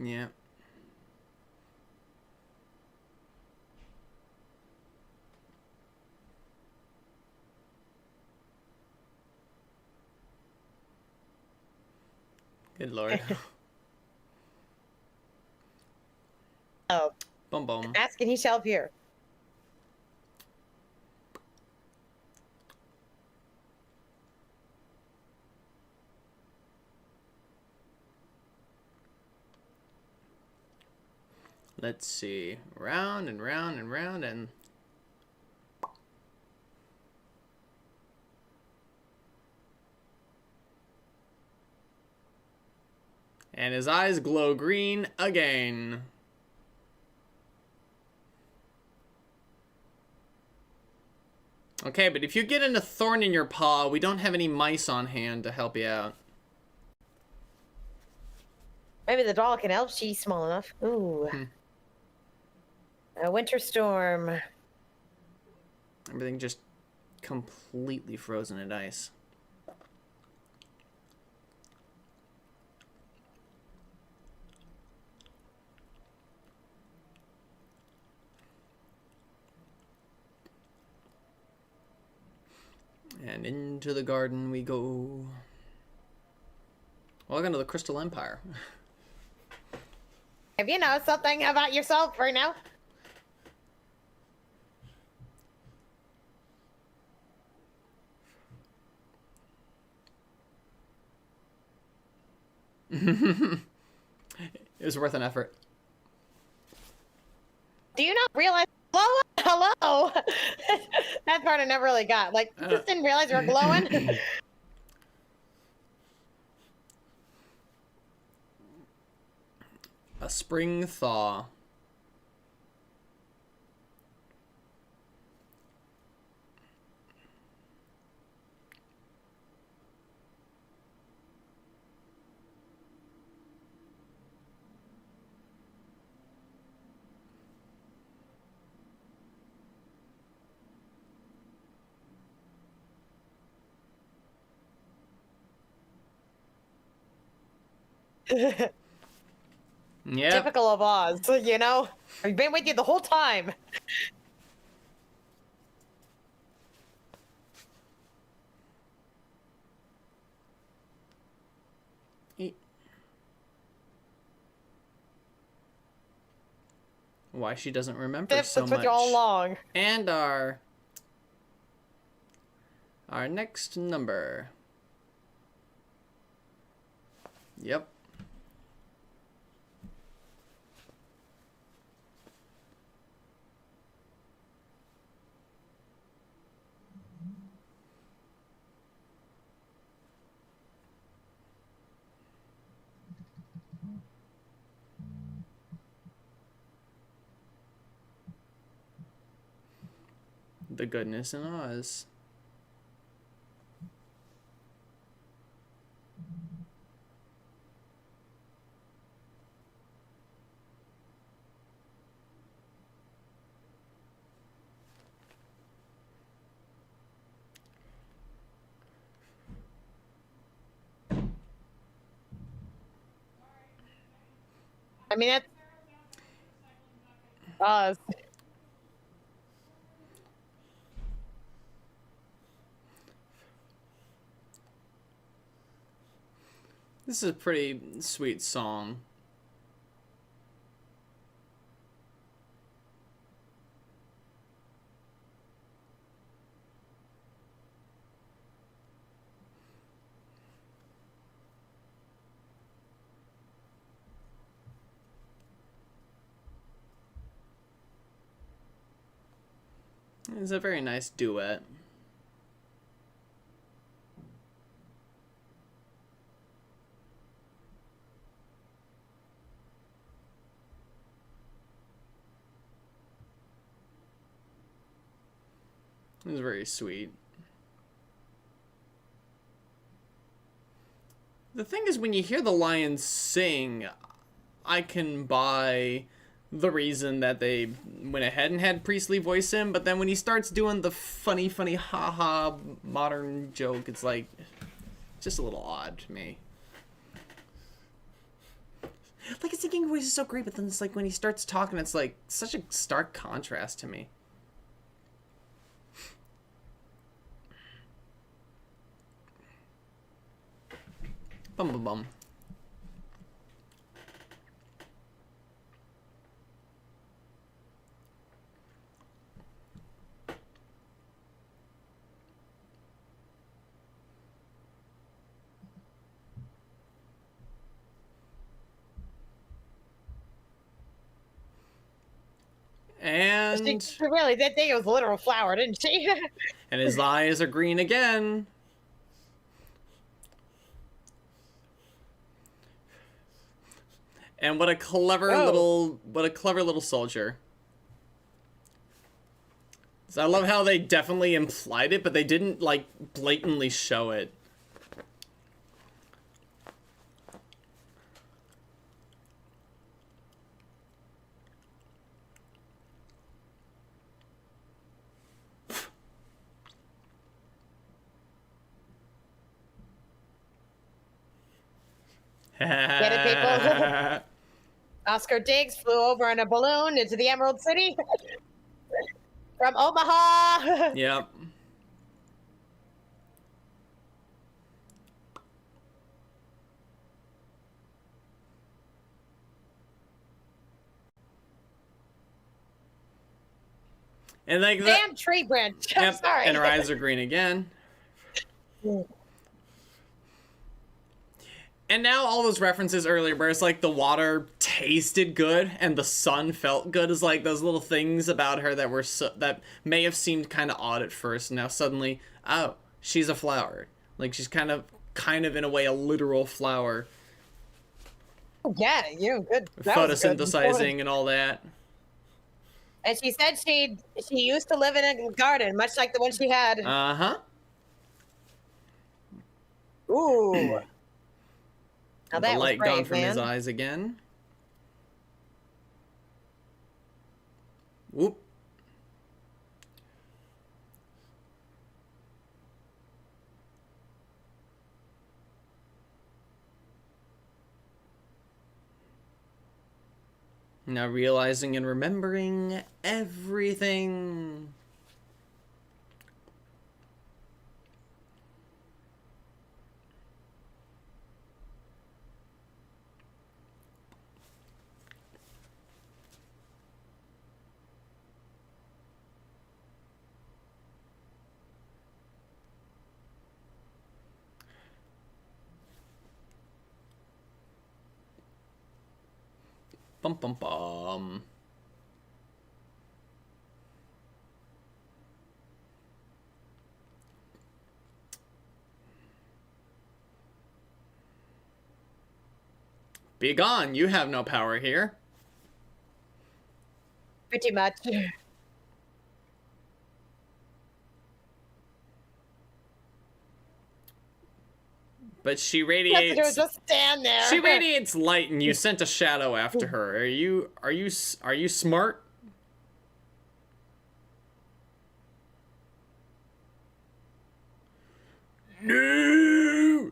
Yeah. Good lord. Oh. Boom, boom. Ask and he shall appear. Let's see. Round and round and round and... And his eyes glow green again. Okay, but if you get in a thorn in your paw, we don't have any mice on hand to help you out. Maybe the doll can help. She's small enough. Ooh. A winter storm. Everything just completely frozen at ice. And into the garden we go. Welcome to the Crystal Empire. Have you know something about yourself right now? It was worth an effort. Do you not realize? Hello? That part I never really got. Like, you just didn't realize you were glowing? A spring thaw. Yeah. Typical of Oz, you know? I've been with you the whole time. Why she doesn't remember so much. With you all along. And our next number. Yep. The Goodness in Oz. I mean, that's Oz. This is a pretty sweet song. It's a very nice duet. It was very sweet. The thing is, when you hear the lions sing, I can buy the reason that they went ahead and had Priestley voice him, but then when he starts doing the funny haha modern joke, it's like just a little odd to me. Like, his singing voice is so great, but then it's like when he starts talking, it's like such a stark contrast to me. Bum bum bum. And She really did think it was a literal flower, didn't she? and his eyes are green again. And what a clever little soldier. So I love how they definitely implied it, but they didn't like blatantly show it. Get it, people? Oscar Diggs flew over in a balloon into the Emerald City from Omaha. Yep. And like damn tree branch. I'm sorry. And her eyes are green again. And now all those references earlier where it's like the water tasted good and the sun felt good is like those little things about her that were that may have seemed kind of odd at first. Now suddenly, oh, she's a flower. Like she's kind of in a way a literal flower. Oh, yeah, you good. Photosynthesizing and all that. And she said she used to live in a garden, much like the one she had. Uh-huh. Ooh. Now that the light was brave, gone from man. his eyes again. Whoop. Now realizing and remembering everything. Bum bum bum. Be gone, you have no power here. Pretty much. But she radiates. Just stand there. She radiates light, and you sent a shadow after her. Are you smart? No.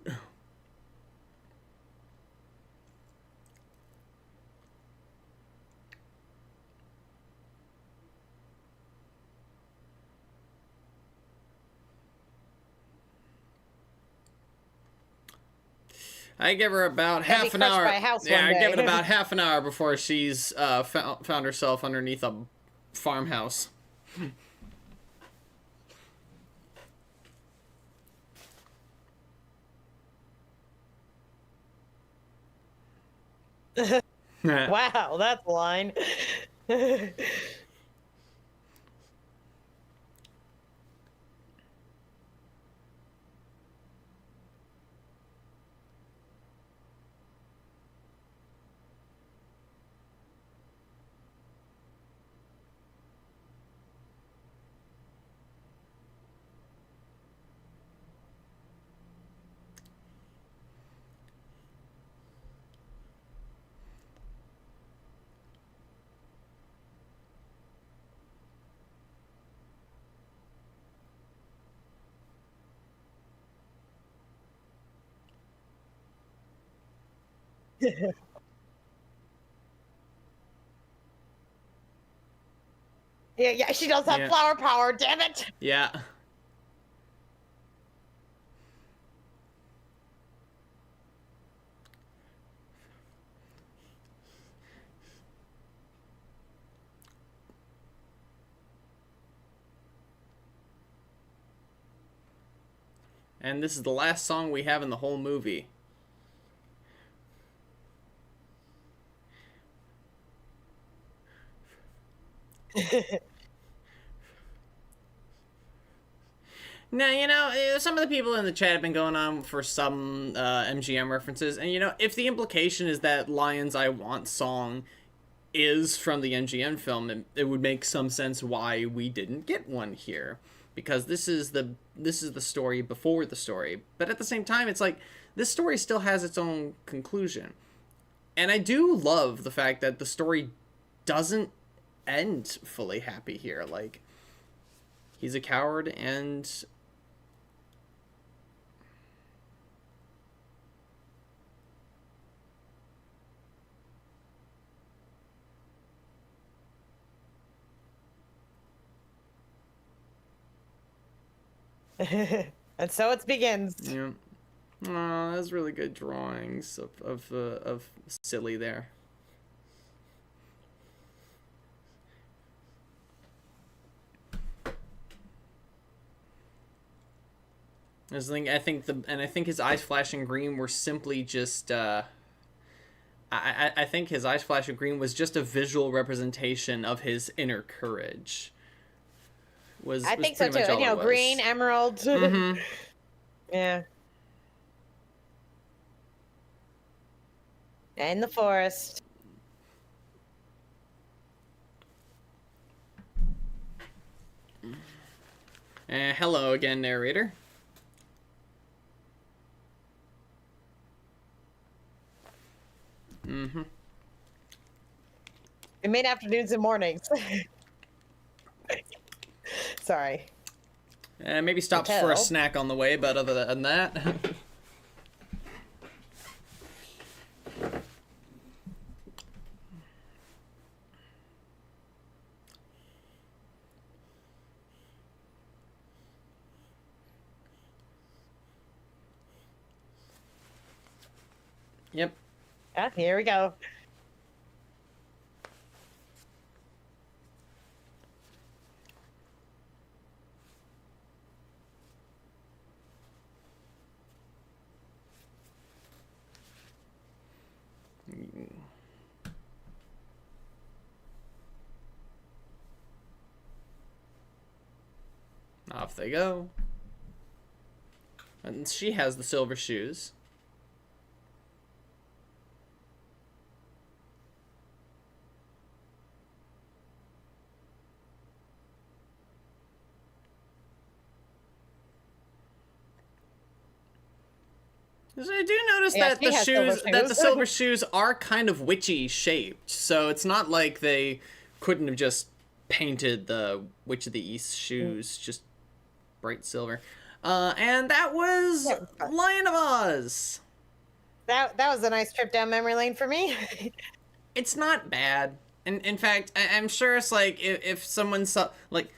I give her about half an hour. By a house Yeah, one I give day. it about half an hour before she's found herself underneath a farmhouse. Wow, that's a line. Yeah, she does have flower power, damn it! Yeah. And this is the last song we have in the whole movie. Now, you know, some of the people in the chat have been going on for some MGM references, and, you know, if the implication is that Lions I Want song is from the MGM film, it would make some sense why we didn't get one here. Because this is the story before the story. But at the same time, it's like, this story still has its own conclusion. And I do love the fact that the story doesn't end fully happy here. Like, he's a coward and... And so it begins. Yeah. Oh, that's really good drawings of Silly there. I think his eyes flashing green were simply just I think his eyes flashing green was just a visual representation of his inner courage. I think so too. You know, green, emerald. Mm-hmm. Yeah. In the forest. Hello again, narrator. Mm-hmm. In mid afternoons and mornings. Sorry. Maybe stops for a snack on the way, but other than that... Yep. Yeah, here we go. Off they go. And she has the silver shoes. I do notice that the silver shoes are kind of witchy shaped, so it's not like they couldn't have just painted the Witch of the East shoes just bright silver. And that was Lion of Oz. That was a nice trip down memory lane for me. It's not bad. And in fact, I'm sure it's like if someone saw, like,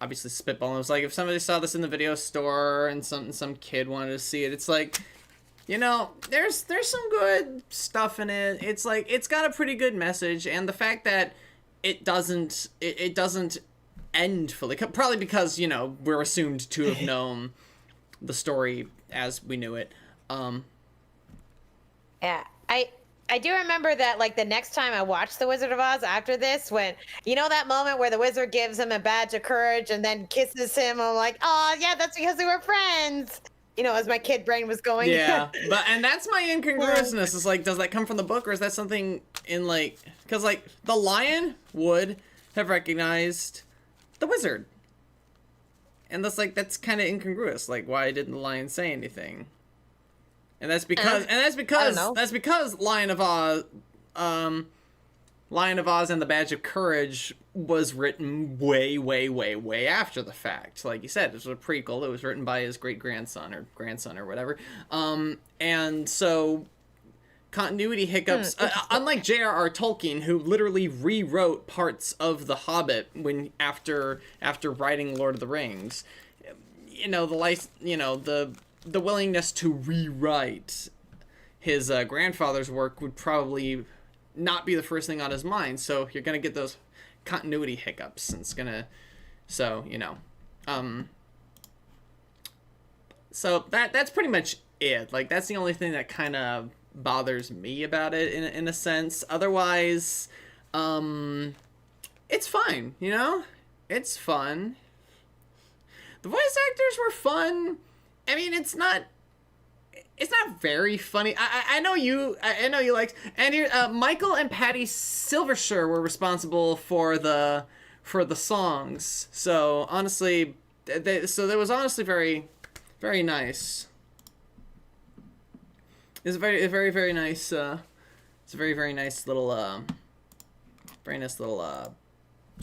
obviously spitballing, it was like if somebody saw this in the video store and some kid wanted to see it, it's like, you know, there's some good stuff in it. It's like, it's got a pretty good message, and the fact that it doesn't end fully, probably because, you know, we're assumed to have known the story as we knew it. Yeah, I do remember that, like, the next time I watched The Wizard of Oz after this, when, you know, that moment where the wizard gives him a badge of courage and then kisses him, I'm like, oh, yeah, that's because we were friends. You know, as my kid brain was going. Yeah, and that's my incongruousness. Is like, does that come from the book, or is that something in, like, because, like, the lion would have recognized the wizard, and that's like, that's kind of incongruous. Like, why didn't the lion say anything? And that's because Lion of Oz and the Badge of Courage was written way after the fact. Like you said, it was a prequel. It was written by his great-grandson or grandson or whatever. And so continuity hiccups, unlike J.R.R. Tolkien, who literally rewrote parts of The Hobbit after writing Lord of the Rings, you know, the willingness to rewrite his grandfather's work would probably not be the first thing on his mind. So you're gonna get those continuity hiccups, and it's gonna, so, you know, so that's pretty much it. Like, that's the only thing that kind of bothers me about it in a sense. Otherwise, it's fine, you know? It's fun. The voice actors were fun. I mean, it's not very funny. I know you liked, and here, Michael and Patty Silvershire were responsible for the songs. So honestly, that was honestly very, very nice. It's a very nice. It's a very nice little. It's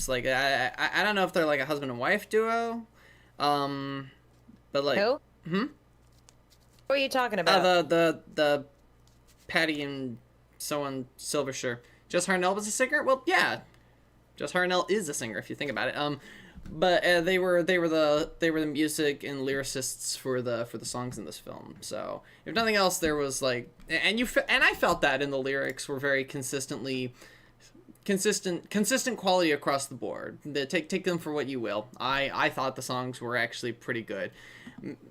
like, I don't know if they're like a husband and wife duo, but like. Who? What are you talking about? The Patty and so on Silvershire. Jess Harnell was a singer? Well, yeah. Jess Harnell is a singer if you think about it. But they were the music and lyricists for the songs in this film. So, if nothing else, there was like, and I felt that in the lyrics were very consistent quality across the board. Take them for what you will. I thought the songs were actually pretty good.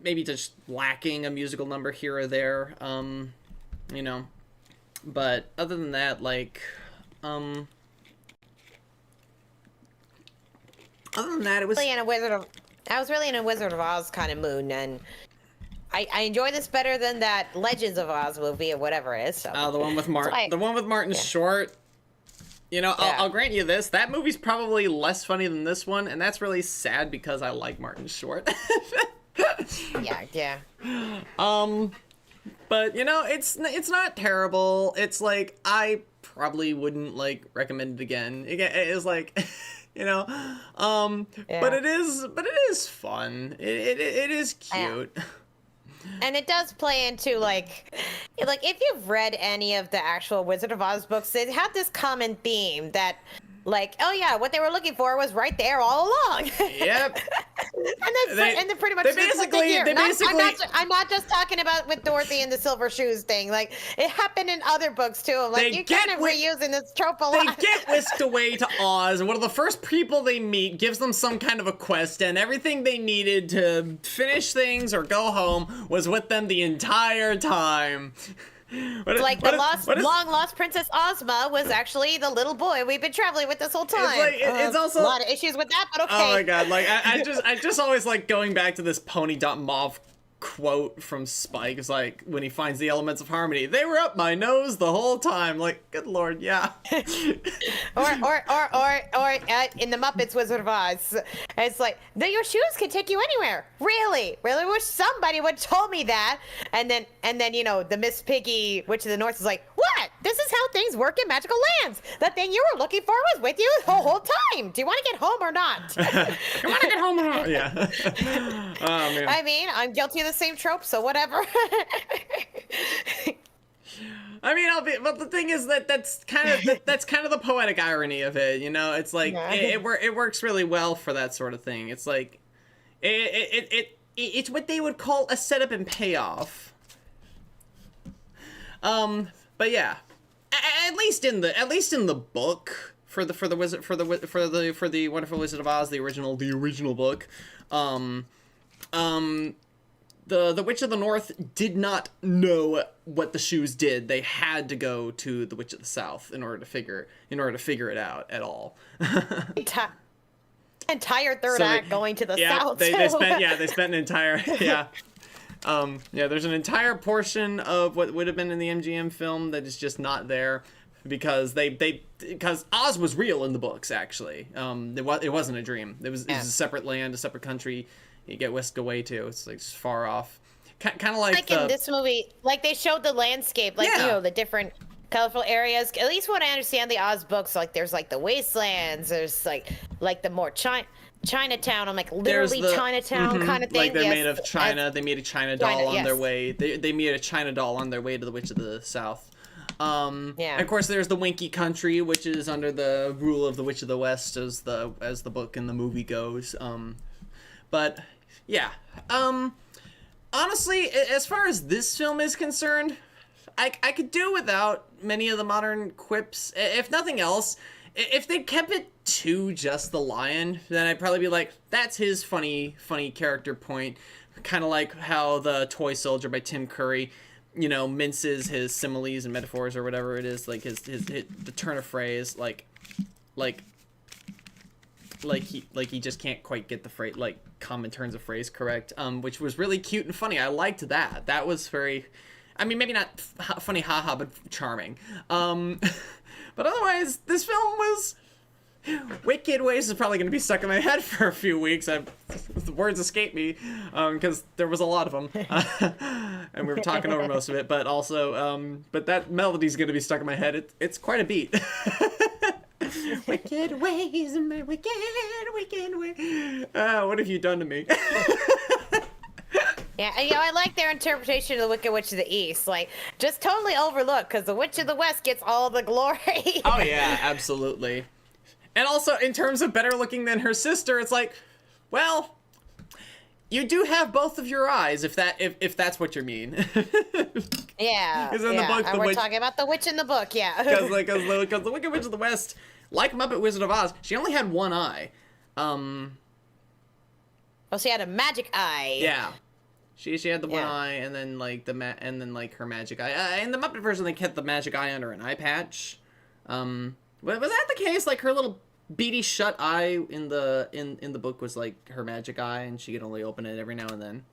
Maybe just lacking a musical number here or there, you know, but other than that, like, other than that, it was I was really in a Wizard of Oz kind of mood, and I enjoy this better than that Legends of Oz movie or whatever it is. So. The one with Martin Short. You know, yeah. I'll grant you this. That movie's probably less funny than this one, and that's really sad because I like Martin Short. Yeah. But you know, it's not terrible. It's like, I probably wouldn't like recommend it again. It's like, you know, yeah. but it is fun. It is cute. Yeah. And it does play into like if you've read any of the actual Wizard of Oz books, they have this common theme that, like, oh yeah, what they were looking for was right there all along. Yep. and then pretty much I'm not just talking about with Dorothy and the Silver Shoes thing. Like, it happened in other books too. Like, you're kind of reusing this trope a lot. They get whisked away to Oz, and one of the first people they meet gives them some kind of a quest, and everything they needed to finish things or go home was with them the entire time. Long lost Princess Ozma was actually the little boy we've been traveling with this whole time. It's also a lot of issues with that, but okay. Oh my god! Like, I just always like going back to this Pony.Mauve quote from Spike. It's like, when he finds the elements of harmony, they were up my nose the whole time. Like, good lord, yeah. or in the Muppets Wizard of Oz, it's like, your shoes can take you anywhere. Really wish somebody would told me that. And then you know, the Miss Piggy Witch of the North is like, what? This is how things work in magical lands. The thing you were looking for was with you the whole time. Do you want to get home or not? You want to get home or not? Yeah. Oh man. I mean, I'm guilty of the same trope, so whatever. I mean, but the thing is that's kind of the poetic irony of it, you know. It's like, yeah. it works really well for that sort of thing. It's like, it's what they would call a setup and payoff. But yeah, at least in the book for the Wonderful Wizard of Oz, the original book, the Witch of the North did not know what the shoes did. They had to go to the Witch of the South in order to figure it out at all. Entire third act going to the South. They spent an entire there's an entire portion of what would have been in the MGM film that is just not there because because Oz was real in the books actually. It wasn't a dream. It was a separate land, a separate country. You get whisked away to. It's like just far off. Kind of like in this movie, like they showed the landscape, like the different colorful areas. At least when I understand the Oz books, like there's like the wastelands, there's like the more Chinatown. I'm like literally Chinatown kind of thing. Like they're made of China. They made a China doll on their way. They made a China doll on their way to the Witch of the South. Of course, there's the Winky Country, which is under the rule of the Witch of the West, as the book and the movie goes. But yeah, honestly, as far as this film is concerned, I could do without many of the modern quips. If nothing else, if they kept it to just the lion, then I'd probably be like, that's his funny character point. Kind of like how the Toy Soldier by Tim Curry, minces his similes and metaphors or whatever it is, like the turn of phrase, like he just can't quite get the phrase, like common turns of phrase correct, which was really cute and funny. I liked that. That was very, I mean, maybe not funny, haha, but charming. But otherwise, this film was, Wicked Ways is probably going to be stuck in my head for a few weeks. The words escape me, because there was a lot of them, and we were talking over most of it. But also, but that melody's going to be stuck in my head. It's quite a beat. Wicked ways, my wicked way. What have you done to me? Yeah, I like their interpretation of the Wicked Witch of the East. Like, just totally overlooked, because the Witch of the West gets all the glory. Oh, yeah, absolutely. And also, in terms of better looking than her sister, it's like, well, you do have both of your eyes, if that's what you mean. Yeah, in the book, and we're talking about the witch in the book, yeah. Because the Wicked Witch of the West, like Muppet Wizard of Oz, she only had one eye. Oh, she had a magic eye. Yeah. She had the one eye, and then like her magic eye. In the Muppet version, they kept the magic eye under an eye patch. Was that the case? Like her little beady shut eye in the book was like her magic eye, and she could only open it every now and then.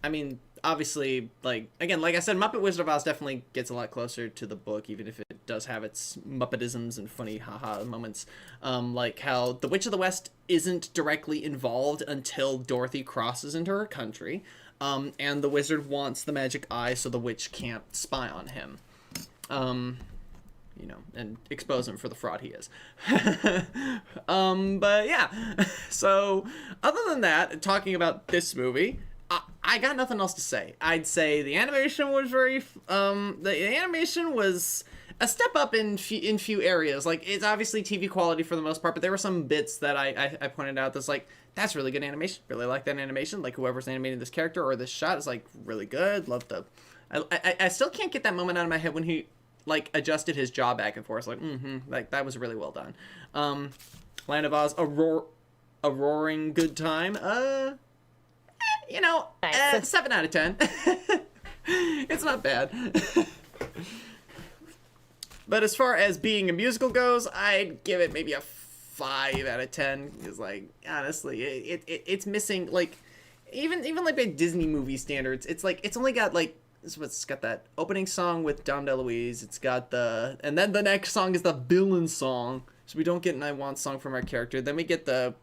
I mean, obviously, like I said, Muppet Wizard of Oz definitely gets a lot closer to the book, even if it does have its Muppetisms and funny haha moments. Like how the Witch of the West isn't directly involved until Dorothy crosses into her country, and the wizard wants the magic eye so the witch can't spy on him. And expose him for the fraud he is. But yeah, so other than that, talking about this movie, I got nothing else to say. I'd say the animation was the animation was a step up in few areas. Like, it's obviously TV quality for the most part, but there were some bits that I pointed out that's like, that's really good animation. Really like that animation. Like, whoever's animating this character or this shot is like really good. Love the. I still can't get that moment out of my head when he like adjusted his jaw back and forth. Like, like that was really well done. Land of Oz, a roaring good time. Nice. 7 out of 10. It's not bad. But as far as being a musical goes, I'd give it maybe a 5 out of 10. Because, like, honestly, it's missing, like, even like by Disney movie standards, it's like, it's only got, like, it's got that opening song with Dom DeLuise. It's got and then the next song is the villain song. So we don't get an I Want song from our character. Then we get the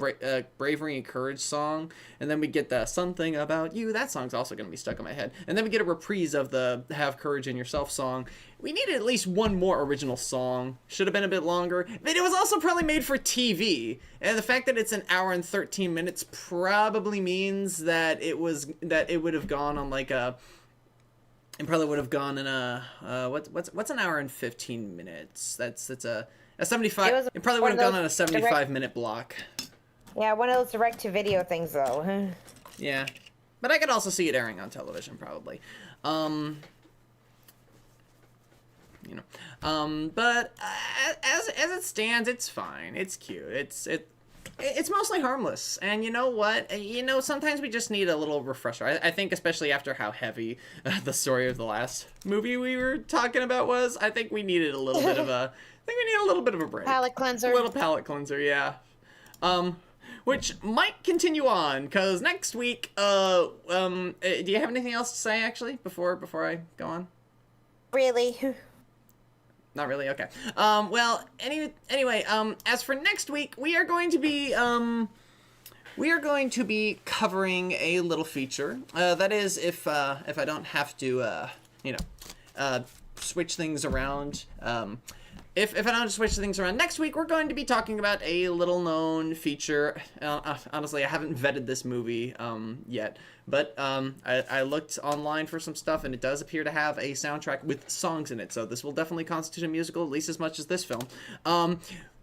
Bravery and Courage song. And then we get the Something About You. That song's also going to be stuck in my head. And then we get a reprise of the Have Courage in Yourself song. We needed at least one more original song. Should have been a bit longer. But it was also probably made for TV. And the fact that it's an hour and 13 minutes probably means that it would have gone on like a... It probably would have gone in a... what's an hour and 15 minutes? That's a 75. It probably would have gone on a 75-minute block. Yeah, one of those direct-to-video things, though. Yeah, but I could also see it airing on television, probably. You know, but as it stands, it's fine. It's cute. It's mostly harmless. And you know what? You know, sometimes we just need a little refresher. I think especially after how heavy the story of the last movie we were talking about was, I think we needed a little bit of a. I think we need a little bit of a break. Palate cleanser. A little palate cleanser, yeah. Which might continue on, because next week, do you have anything else to say, actually, before I go on? Really? Not really? Okay. Well, anyway, as for next week, we are going to be covering a little feature. That is, if I don't have to, switch things around, If I don't switch things around next week, we're going to be talking about a little-known feature. Honestly, I haven't vetted this movie yet, but I looked online for some stuff, and it does appear to have a soundtrack with songs in it, so this will definitely constitute a musical, at least as much as this film.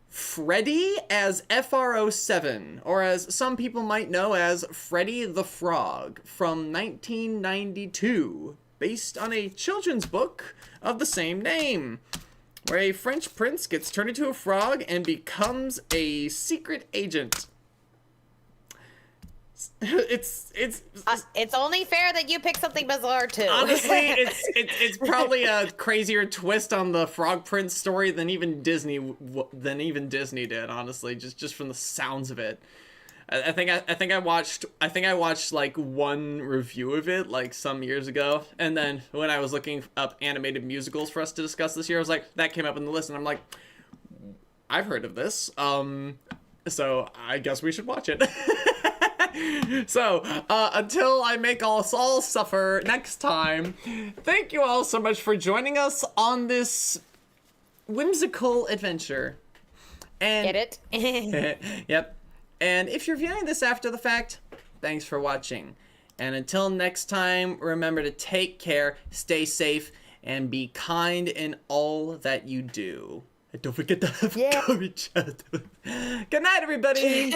Freddy as FR07, or as some people might know as Freddy the Frog, from 1992, based on a children's book of the same name, where a French prince gets turned into a frog and becomes a secret agent. It's only fair that you pick something bizarre too. Honestly, it's probably a crazier twist on the Frog Prince story than even Disney did. Honestly, just from the sounds of it. I think I watched like one review of it like some years ago, and then when I was looking up animated musicals for us to discuss this year, I was like, that came up in the list, and I'm like, I've heard of this, so I guess we should watch it. So until I make us all suffer next time, thank you all so much for joining us on this whimsical adventure. And get it? Yep. And if you're viewing this after the fact, thanks for watching. And until next time, remember to take care, stay safe, and be kind in all that you do. And don't forget to have courage. Good night, everybody.